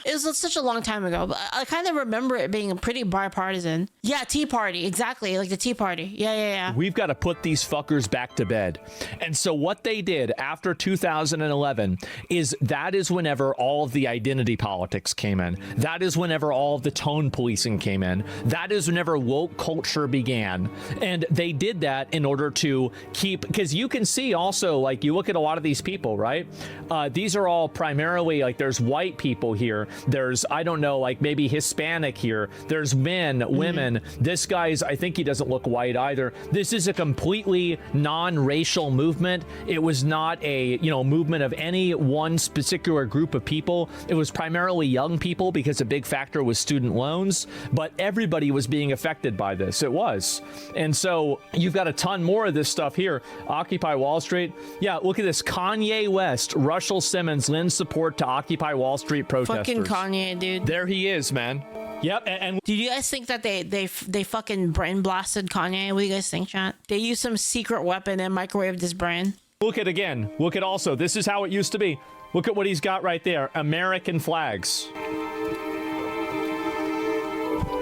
it was such a long time ago, but I kind of remember it being pretty bipartisan. Yeah, Tea Party, exactly, like the Tea Party. Yeah. We've got to put these fuckers back to bed. And so what they did after 2011 is that is whenever all of the identity politics came in. That is whenever all of the tone policing came in. That is whenever woke culture began. And they did that in order to keep, because you can see also, like, you look at a lot of these people, right? These are all primarily, like, there's white people here. There's, I don't know, like maybe Hispanic here. There's men, women. This guy's, I think he doesn't look white either. This is a completely non-racial movement. It was not a, movement of any one particular group of people. It was primarily young people because a big factor was student loans, but everybody was being affected by this. It was. And so you've got a ton more of this stuff here. Occupy Wall Street. Yeah, look at this. Kanye West, Russell Simmons lends support to Occupy Wall Street protesters. Fucking Kanye, dude. There he is, man. Yep, and do you guys think that they fucking brain blasted Kanye? What do you guys think, chat? They used some secret weapon and microwaved his brain. Look at also, this is how it used to be. Look at what he's got right there. American flags.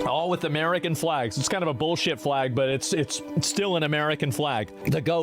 All with American flags. It's kind of a bullshit flag, but it's still an American flag.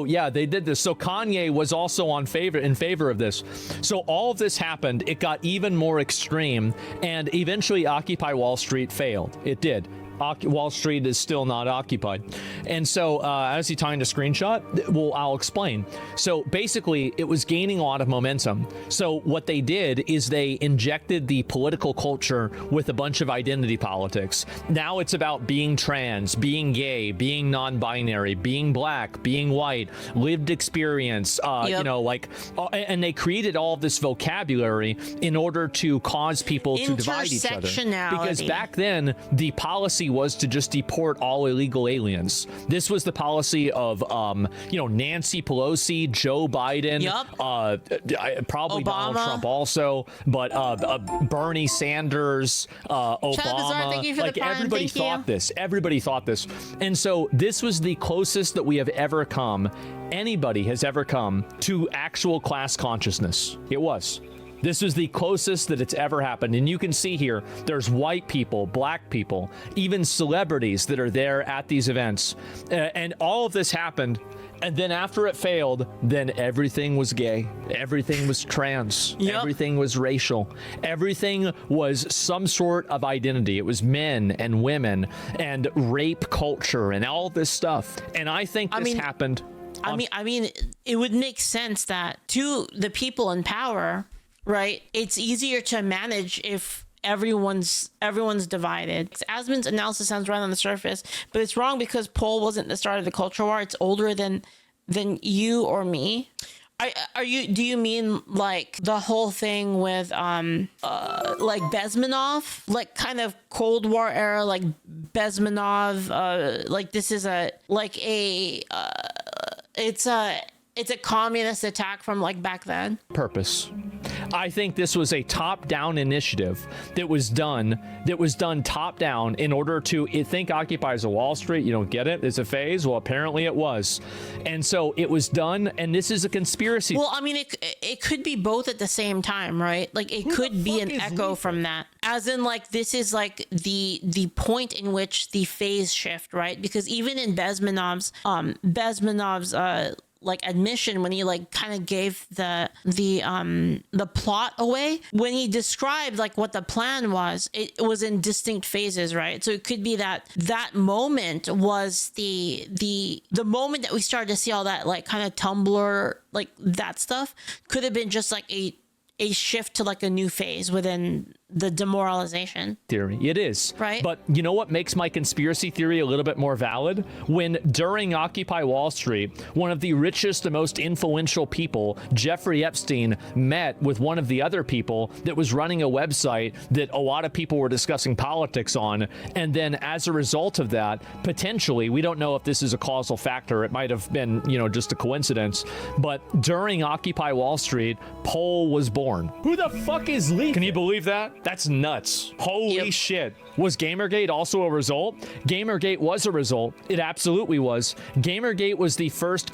Yeah, they did this. So Kanye was also in favor of this. So all of this happened. It got even more extreme, and eventually Occupy Wall Street failed. It did. Wall Street is still not occupied. And so, as he tying a screenshot, well, I'll explain. So basically, it was gaining a lot of momentum. So what they did is they injected the political culture with a bunch of identity politics. Now it's about being trans, being gay, being non-binary, being black, being white, lived experience, and they created all of this vocabulary in order to cause people to divide each other. Because back then, the policy was to just deport all illegal aliens. This was the policy of, Nancy Pelosi, Joe Biden, probably Obama. Donald Trump also, but Bernie Sanders, Obama. Like everybody thought this. Everybody thought this. And so this was the closest that we have ever come, anybody has ever come, to actual class consciousness. It was. This is the closest that it's ever happened. And you can see here, there's white people, black people, even celebrities that are there at these events. And all of this happened. And then after it failed, then everything was gay. Everything was trans. Everything was racial. Everything was some sort of identity. It was men and women and rape culture and all this stuff. And I think this happened. I mean, it would make sense that to the people in power, right, it's easier to manage if everyone's divided. Asmon's analysis sounds right on the surface, but it's wrong because Paul wasn't the start of the culture war. It's older than you or me. Do you mean like the whole thing with like Bezmenov, like kind of Cold War era, like Bezmenov, like this is it's a communist attack from like back then. Purpose. I think this was a top-down initiative that was done top-down in order to think Occupy Wall Street. You don't get it? It's a phase? Well, apparently it was. And so it was done, and this is a conspiracy. Well, I mean, it could be both at the same time, right? Like, it could be an echo from that. As in, like, this is, like, the point in which the phase shift, right? Because even in Bezmenov's like admission when he like kind of gave the plot away, when he described like what the plan was, it was in distinct phases, right? So it could be that moment was the moment that we started to see all that like kind of Tumblr, like that stuff could have been just like a shift to like a new phase within the demoralization theory. It is. Right. But you know what makes my conspiracy theory a little bit more valid? When during Occupy Wall Street, one of the richest and most influential people, Jeffrey Epstein, met with one of the other people that was running a website that a lot of people were discussing politics on. And then as a result of that, potentially, we don't know if this is a causal factor. It might have been, just a coincidence. But during Occupy Wall Street, Poll was born. Who the fuck is Leaflit? Can you believe that? That's nuts. Holy shit. Was Gamergate also a result? Gamergate was a result. It absolutely was. Gamergate was the first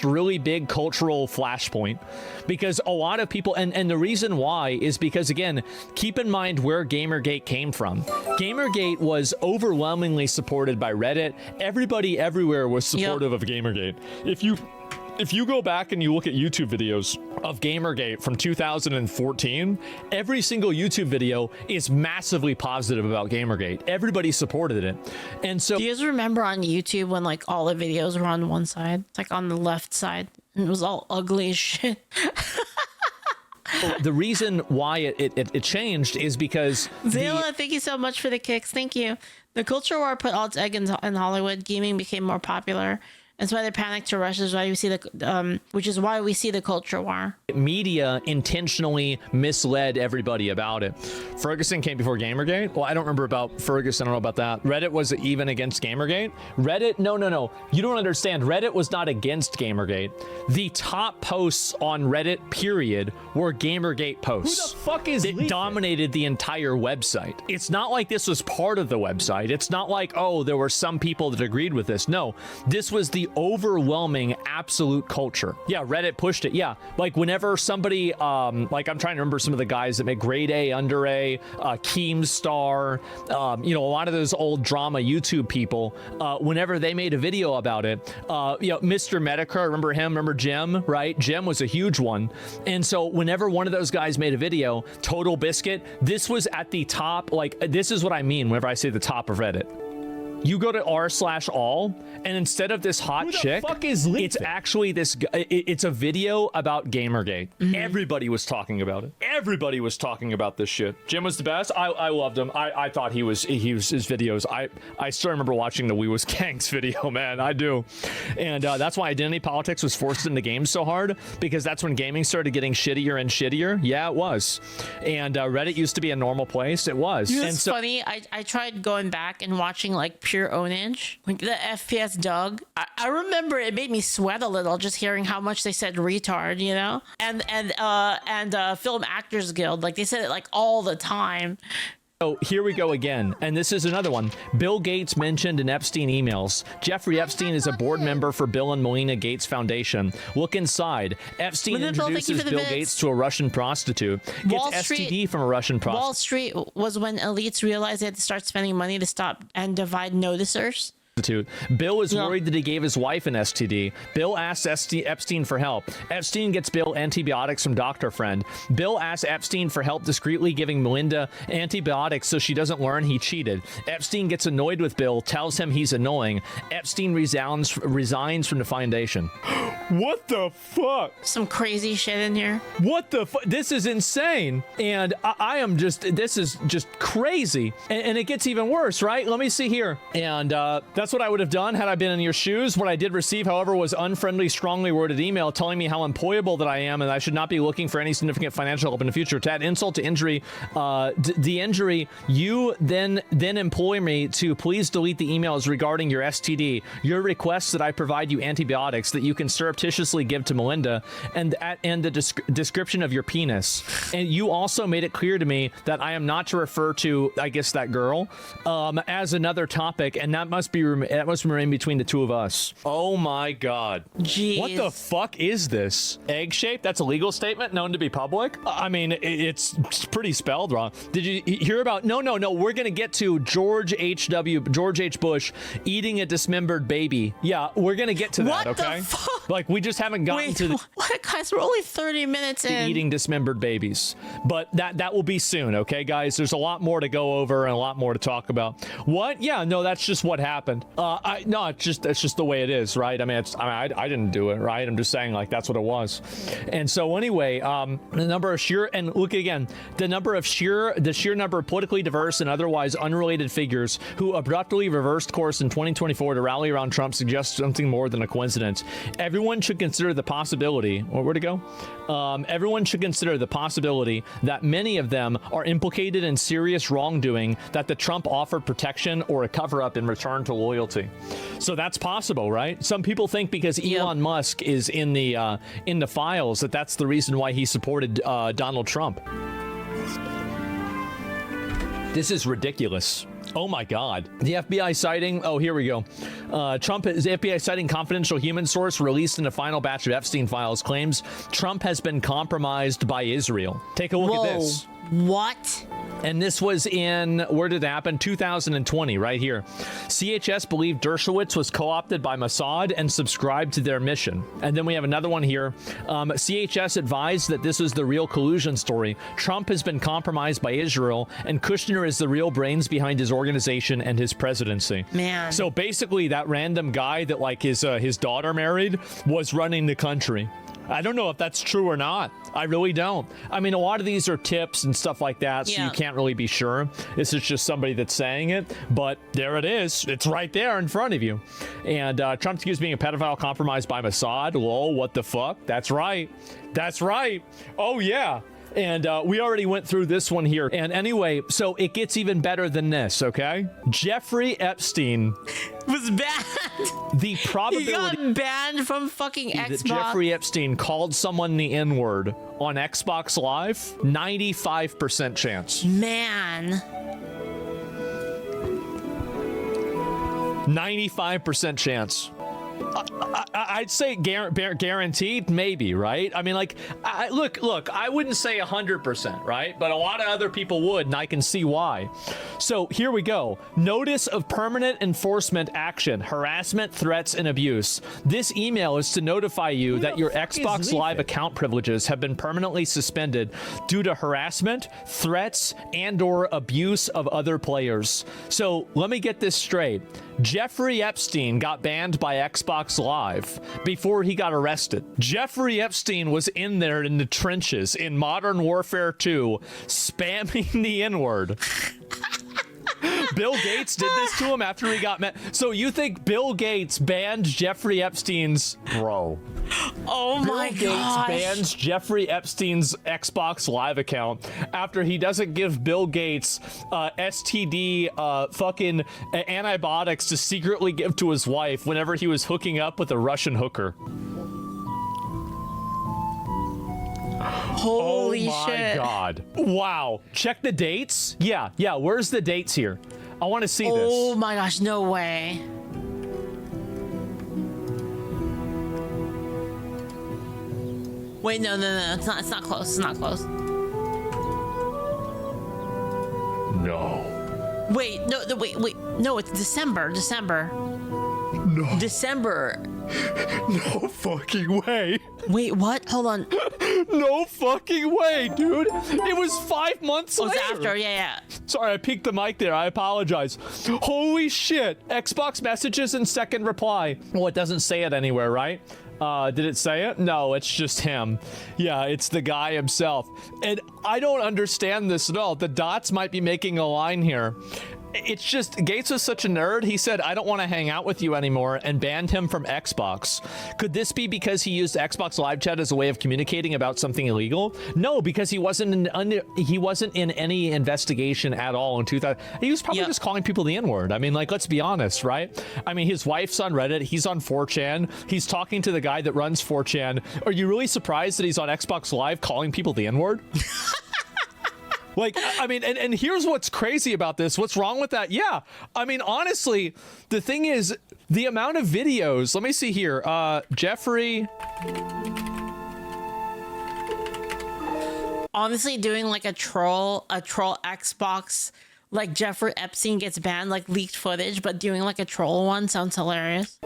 really big cultural flashpoint, because a lot of people, and the reason why is because, again, keep in mind where Gamergate came from. Gamergate was overwhelmingly supported by Reddit. Everybody everywhere was supportive of Gamergate. If you go back and you look at YouTube videos of Gamergate from 2014, every single YouTube video is massively positive about Gamergate. Everybody supported it. And so, do you guys remember on YouTube when like all the videos were on one side? It's like on the left side, and it was all ugly as shit. the reason why it changed is because Zayla, thank you so much for the kicks. Thank you. The culture war put all its egg in Hollywood. Gaming became more popular. That's why they panicked to rush. Which is why we see the culture war. Media intentionally misled everybody about it. Ferguson came before Gamergate. Well, I don't remember about Ferguson. I don't know about that. Reddit was even against Gamergate. Reddit, no. You don't understand. Reddit was not against Gamergate. The top posts on Reddit, period, were Gamergate posts. Who the fuck is It dominated the entire website. It's not like this was part of the website. It's not like, oh, there were some people that agreed with this. No, this was the overwhelming absolute culture. Yeah, Reddit pushed it. Yeah, like whenever somebody, like I'm trying to remember some of the guys that make Grade A, Under A, Keemstar, a lot of those old drama YouTube people, whenever they made a video about it, Mr. Medica, remember him? Remember Jim, right? Jim was a huge one. And so whenever one of those guys made a video, Total Biscuit, this was at the top. Like, this is what I mean whenever I say the top of Reddit. You go to r/all, and instead of this hot chick, it's actually this. It's a video about Gamergate. Mm-hmm. Everybody was talking about it. Everybody was talking about this shit. Jim was the best. I loved him. I thought he was his videos. I still remember watching the We Was Gangs video, man. I do, and that's why identity politics was forced into games so hard, because that's when gaming started getting shittier and shittier. Yeah, it was. And Reddit used to be a normal place. It was. It's funny. I tried going back and watching like pure ownage, like the FPS dog. I remember it made me sweat a little just hearing how much they said retard, and Film Actors Guild, like they said it like all the time. So here we go again, and this is another one. Bill Gates mentioned in Epstein emails. Jeffrey Epstein is a board member for Bill and Melinda Gates Foundation. Look inside. Epstein introduces Bill Gates to a Russian prostitute. Gets STD from a Russian prostitute. Wall Street was when elites realized they had to start spending money to stop and divide noticers. Bill is worried that he gave his wife an STD. Bill asks Epstein for help. Epstein gets Bill antibiotics from doctor friend. Bill asks Epstein for help discreetly giving Melinda antibiotics so she doesn't learn he cheated. Epstein gets annoyed with Bill, tells him he's annoying. Epstein resigns from the foundation. What the fuck? Some crazy shit in here. What the fuck? This is insane. And this is just crazy. And it gets even worse, right? Let me see here. And that's what I would have done had I been in your shoes. What I did receive, however, was unfriendly, strongly worded email telling me how employable that I am and I should not be looking for any significant financial help in the future. To add insult to injury, the injury, you then employ me to please delete the emails regarding your STD. Your request that I provide you antibiotics that you can surreptitiously give to Melinda, and the description of your penis. And you also made it clear to me that I am not to refer to, I guess, that girl as another topic, and that must remain between the two of us. Oh my god. Jeez. What the fuck is this? Egg shape? That's a legal statement known to be public? I mean, it's pretty spelled wrong. Did you hear about? No. We're gonna get to George H. Bush eating a dismembered baby. Yeah, we're gonna get to that. What okay. The fuck? Like, we just haven't gotten to what, guys? We're only 30 minutes in. Eating dismembered babies, but that will be soon. Okay, guys. There's a lot more to go over and a lot more to talk about. What? Yeah, no, that's just what happened. It's just the way it is, right? I mean, I didn't do it, right? I'm just saying, like, that's what it was. And so anyway, the number of sheer number of politically diverse and otherwise unrelated figures who abruptly reversed course in 2024 to rally around Trump suggests something more than a coincidence. Everyone should consider the possibility, where'd it go? Everyone should consider the possibility that many of them are implicated in serious wrongdoing, that the Trump offered protection or a cover-up in return to loyalty. So that's possible, right? Some people think because Elon Musk is in the files that's the reason why he supported Donald Trump. This is ridiculous. Oh my God. The FBI citing, oh, here we go. Trump is FBI citing confidential human source released in a final batch of Epstein files claims Trump has been compromised by Israel. Take a look at this. What? And this was in, where did it happen? 2020, right here. CHS believed Dershowitz was co-opted by Mossad and subscribed to their mission. And then we have another one here. CHS advised that this was the real collusion story. Trump has been compromised by Israel, and Kushner is the real brains behind his organization and his presidency. Man. So basically, that random guy that like his daughter married was running the country. I don't know if that's true or not. I really don't. I mean, a lot of these are tips and stuff like that, so you can't really be sure. This is just somebody that's saying it, but there it is. It's right there in front of you. And Trump's accused of being a pedophile compromised by Mossad. Lol, what the fuck? That's right. That's right. Oh, yeah. And we already went through this one here. And anyway, so it gets even better than this, okay? Jeffrey Epstein was banned. The probability he got banned from fucking Xbox. That Jeffrey Epstein called someone the N-word on Xbox Live, 95% chance. Man. 95% chance. I'd say guaranteed, maybe, right? I mean, like, look, I wouldn't say 100%, right? But a lot of other people would, and I can see why. So here we go. Notice of permanent enforcement action, harassment, threats, and abuse. This email is to notify you that your Xbox Live account privileges have been permanently suspended due to harassment, threats, and/or abuse of other players. So let me get this straight. Jeffrey Epstein got banned by Xbox Live before he got arrested. Jeffrey Epstein was in there in the trenches in Modern Warfare 2 spamming the N-word. Bill Gates did this to him after he got met. So you think Bill Gates banned Jeffrey Epstein's bro? Oh my God! Bill Gates bans Jeffrey Epstein's Xbox Live account after he doesn't give Bill Gates STD fucking antibiotics to secretly give to his wife whenever he was hooking up with a Russian hooker. Holy shit. Oh my God. Wow. Check the dates. Yeah. Where's the dates here? I want to see this. Oh my gosh, no way. Wait, no, it's not close. It's not close. No. Wait, wait. No, it's December. No. December. No fucking way. Wait, what? Hold on. No fucking way, dude. It was 5 months later. It was after, yeah. Sorry, I peeked the mic there. I apologize. Holy shit. Xbox messages and second reply. Well, it doesn't say it anywhere, right? Did it say it? No, it's just him. Yeah, it's the guy himself. And I don't understand this at all. The dots might be making a line here. It's just, Gates was such a nerd, he said, I don't want to hang out with you anymore, and banned him from Xbox. Could this be because he used Xbox Live Chat as a way of communicating about something illegal? No, because he wasn't in any investigation at all in 2000. He was probably just calling people the N-word. I mean, like, let's be honest, right? I mean, his wife's on Reddit, he's on 4chan, he's talking to the guy that runs 4chan. Are you really surprised that he's on Xbox Live calling people the N-word? Like, I mean, and here's what's crazy about this. What's wrong with that? Yeah. I mean, honestly, the thing is, the amount of videos. Let me see here. Jeffrey. Honestly, doing like a troll Xbox, like Jeffrey Epstein gets banned, like leaked footage, but doing like a troll one sounds hilarious.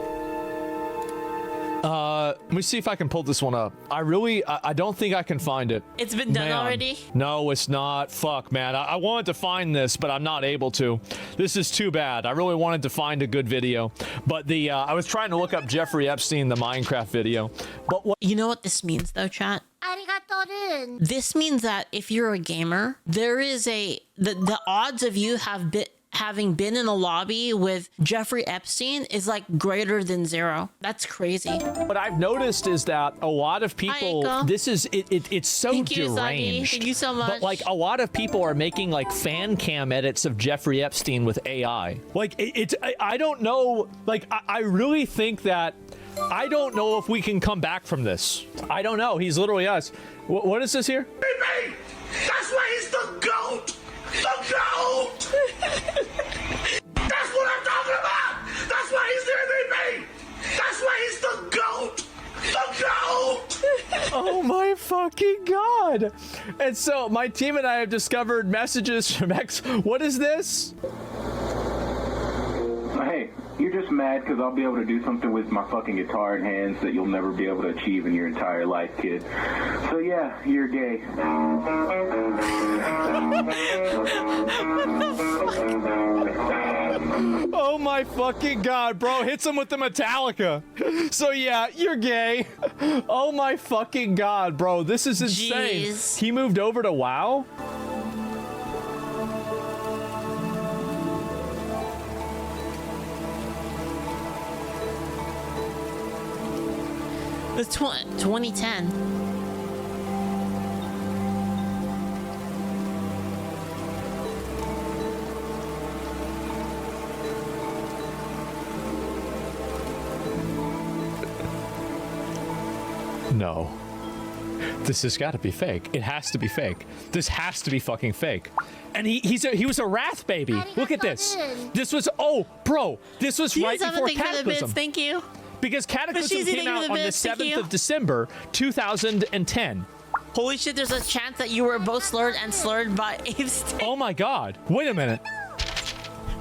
Let me see if I can pull this one up. I don't think I can find it. It's been done already? No, it's not. Fuck, man. I wanted to find this, but I'm not able to. This is too bad. I really wanted to find a good video. But I was trying to look up Jeffrey Epstein, the Minecraft video. But what? You know what this means, though, chat? This means that if you're a gamer, there is the odds of you having been in a lobby with Jeffrey Epstein is like greater than 0. That's crazy. What I've noticed is that a lot of people, it's so Thank you, deranged. Thank you so much. But like a lot of people are making like fan cam edits of Jeffrey Epstein with AI. Like I don't know. Like I really think that I don't know if we can come back from this. I don't know. He's literally us. What is this here? That's why he's the god. And so my team and I have discovered messages from X. What is this? Hey, you're just mad because I'll be able to do something with my fucking guitar in hands that you'll never be able to achieve in your entire life, kid. So yeah, you're gay. Oh my fucking god, bro. Hits him with the Metallica. So yeah, you're gay. Oh my fucking god, bro. This is insane. Jeez. He moved over to WoW? It's 2010. No. This has got to be fake. It has to be fake. This has to be fucking fake. And he was a wrath baby. Look at this. This was, oh, bro, this was right before Cataclysm. Thank you. Because Cataclysm came out on the 7th of December, 2010. Holy shit, there's a chance that you were both slurred and slurred by Epstein. Oh my god. Wait a minute.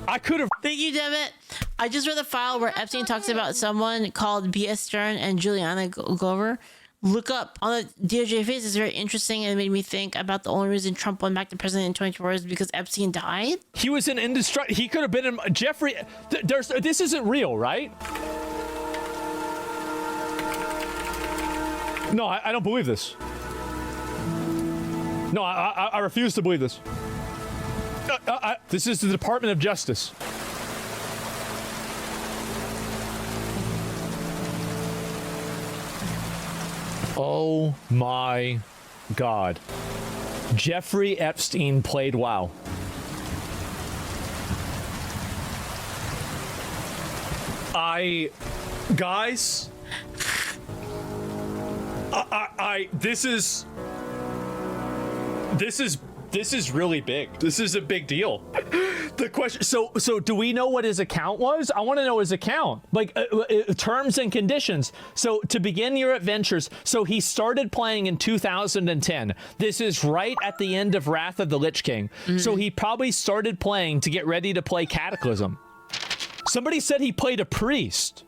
I could have... Thank you, Devitt. I just read the file where Epstein talks about someone called B.S. Stern and Juliana Glover. Look up on the DOJ face. It's very interesting and it made me think about the only reason Trump won back the president in 2024 is because Epstein died. He was an indestructible... He could have been in... Jeffrey... This isn't real, right? No, I don't believe this. No, I refuse to believe this. This is the Department of Justice. Oh my god. Jeffrey Epstein played WoW. Guys... This is really big. This is a big deal. The question, so do we know what his account was? I want to know his account, like terms and conditions. So to begin your adventures, so he started playing in 2010. This is right at the end of Wrath of the Lich King. So he probably started playing to get ready to play Cataclysm. Somebody said he played a priest.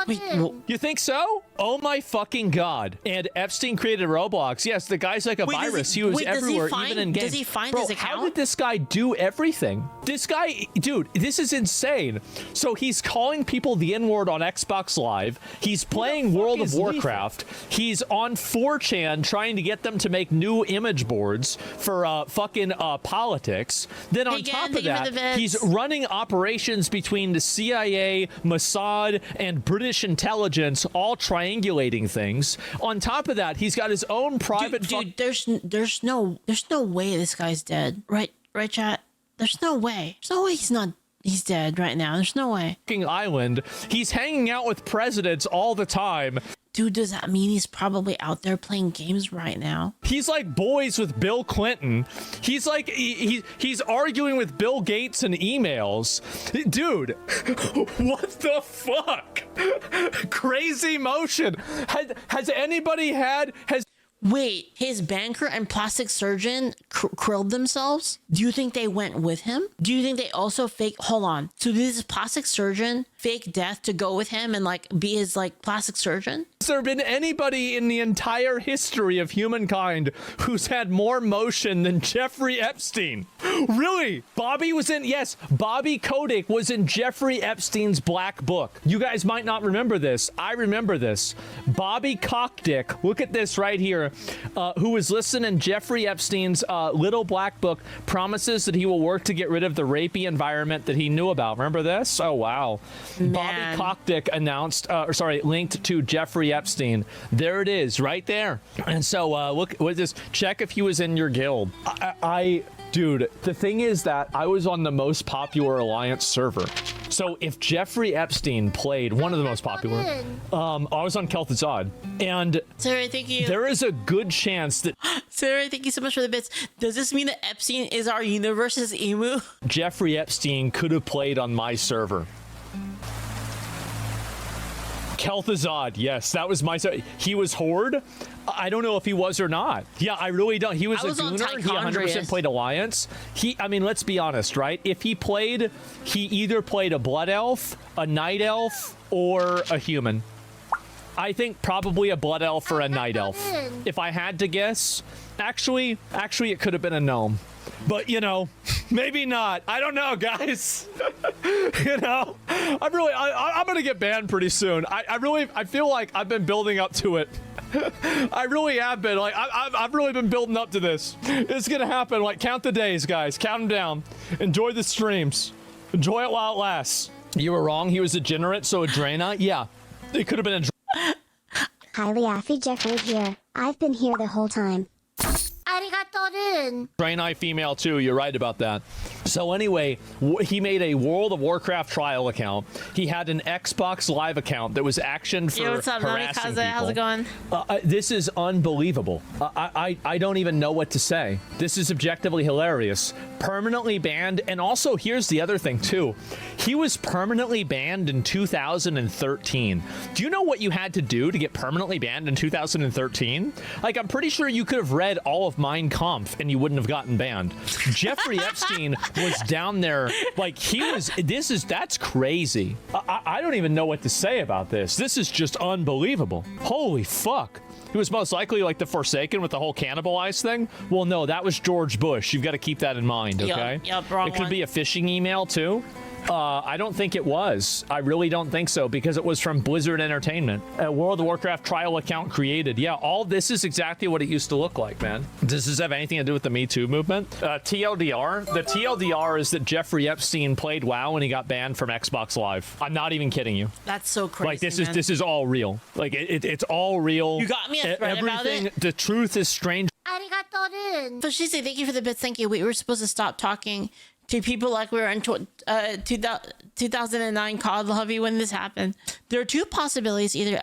Wait, You think so? Oh my fucking god. And Epstein created Roblox. Yes, the guy's like a virus. He was everywhere, even in games. Does he find Bro, his account? how did this guy do everything? This guy, dude, this is insane. So he's calling people the N-word on Xbox Live. He's playing World of Warcraft. He's on 4chan trying to get them to make new image boards for fucking politics. Then on top of that, he's running operations between the CIA, Mossad, and British intelligence, all triangulating things. On top of that, he's got his own private... Dude, there's no way this guy's dead. Right, chat? There's no way. There's no way he's dead right now. There's no way. Island. He's hanging out with presidents all the time. Dude, does that mean he's probably out there playing games right now? He's like boys with Bill Clinton. He's like, he's arguing with Bill Gates in emails. Dude, what the fuck? Crazy motion. Has anybody had... Wait, his banker and plastic surgeon krilled themselves? Do you think they went with him? Do you think they also hold on. So did this plastic surgeon fake death to go with him and like be his like plastic surgeon? Has there been anybody in the entire history of humankind who's had more motion than Jeffrey Epstein? Really? Bobby Kotick was in Jeffrey Epstein's Black Book. You guys might not remember this. I remember this. Bobby Cockdick, look at this right here, who was listed in Jeffrey Epstein's Little Black Book, promises that he will work to get rid of the rapey environment that he knew about. Remember this? Oh, wow. Man. Bobby Cockdick announced, linked to Jeffrey Epstein. There it is, right there. And so look, what is this? Check if he was in your guild. Dude, the thing is that I was on the most popular Alliance server. So if Jeffrey Epstein played one of the most popular, I was on Kel'Thuzad, and Sarah, thank you. There is a good chance that Sarah, thank you so much for the bits. Does this mean that Epstein is our universe's emu? Jeffrey Epstein could have played on my server. Kel'Thuzad, yes, that was my... He was Horde? I don't know if he was or not. Yeah, I really don't. He was a Gooner. He 100% played Alliance. I mean, let's be honest, right? If he either played a Blood Elf, a Night Elf, or a human. I think probably a Blood Elf or a Night Elf. If I had to guess, actually, it could have been a gnome. But, you know, maybe not. I don't know, guys. You know, I'm going to get banned pretty soon. I feel like I've been building up to it. I really have been. Like, I've really been building up to this. It's going to happen. Like, count the days, guys. Count them down. Enjoy the streams. Enjoy it while it lasts. You were wrong. He was a degenerate, so a Draena? Yeah. It could have been a... Hi, Leafly, Jeffrey here. I've been here the whole time. Draenei female too, you're right about that. So anyway, he made a World of Warcraft trial account. He had an Xbox Live account that was actioned for what's up, harassing people. How's it going? This is unbelievable. I don't even know what to say. This is objectively hilarious. Permanently banned, and also here's the other thing too. He was permanently banned in 2013. Do you know what you had to do to get permanently banned in 2013? Like, I'm pretty sure you could have read all of Mein Kampf and you wouldn't have gotten banned. Jeffrey Epstein was down there, like, that's crazy. I don't even know what to say about this. This is just unbelievable. Holy fuck. He was most likely like the Forsaken with the whole cannibalize thing. Well, no, that was George Bush. You've got to keep that in mind, okay? Yep, wrong It could be a phishing email too. I don't think it was. I really don't think so, because it was from Blizzard Entertainment. A World of Warcraft trial account created. Yeah, all this is exactly what it used to look like, man. Does this have anything to do with the Me Too movement? TLDR? The TLDR is that Jeffrey Epstein played WoW and he got banned from Xbox Live. I'm not even kidding you. That's so crazy, like, this is all real. Like, it's all real. You got me a thread about it? The truth is strange. So she said, thank you for the bits. Thank you. We were supposed to stop talking to people like we were in 2009 COD lobby when this happened. There are two possibilities. Either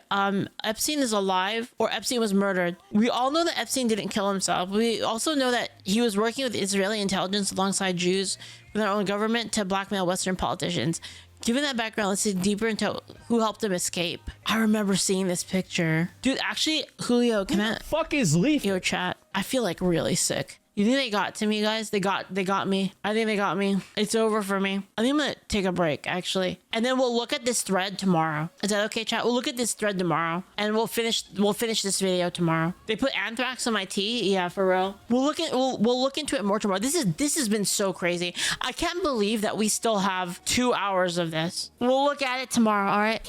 Epstein is alive or Epstein was murdered. We all know that Epstein didn't kill himself. We also know that he was working with Israeli intelligence alongside Jews with their own government to blackmail Western politicians. Given that background, let's dig deeper into who helped him escape. I remember seeing this picture. Dude, actually, Julio, can I... fuck is Leaf? Yo, chat. I feel like really sick. You think they got to me, guys? They got me. I think they got me. It's over for me. I think I'm gonna take a break, actually. And then we'll look at this thread tomorrow. Is that okay, chat? We'll look at this thread tomorrow. And we'll finish this video tomorrow. They put anthrax on my tea? Yeah, for real. We'll look into it more tomorrow. This has been so crazy. I can't believe that we still have 2 hours of this. We'll look at it tomorrow, all right?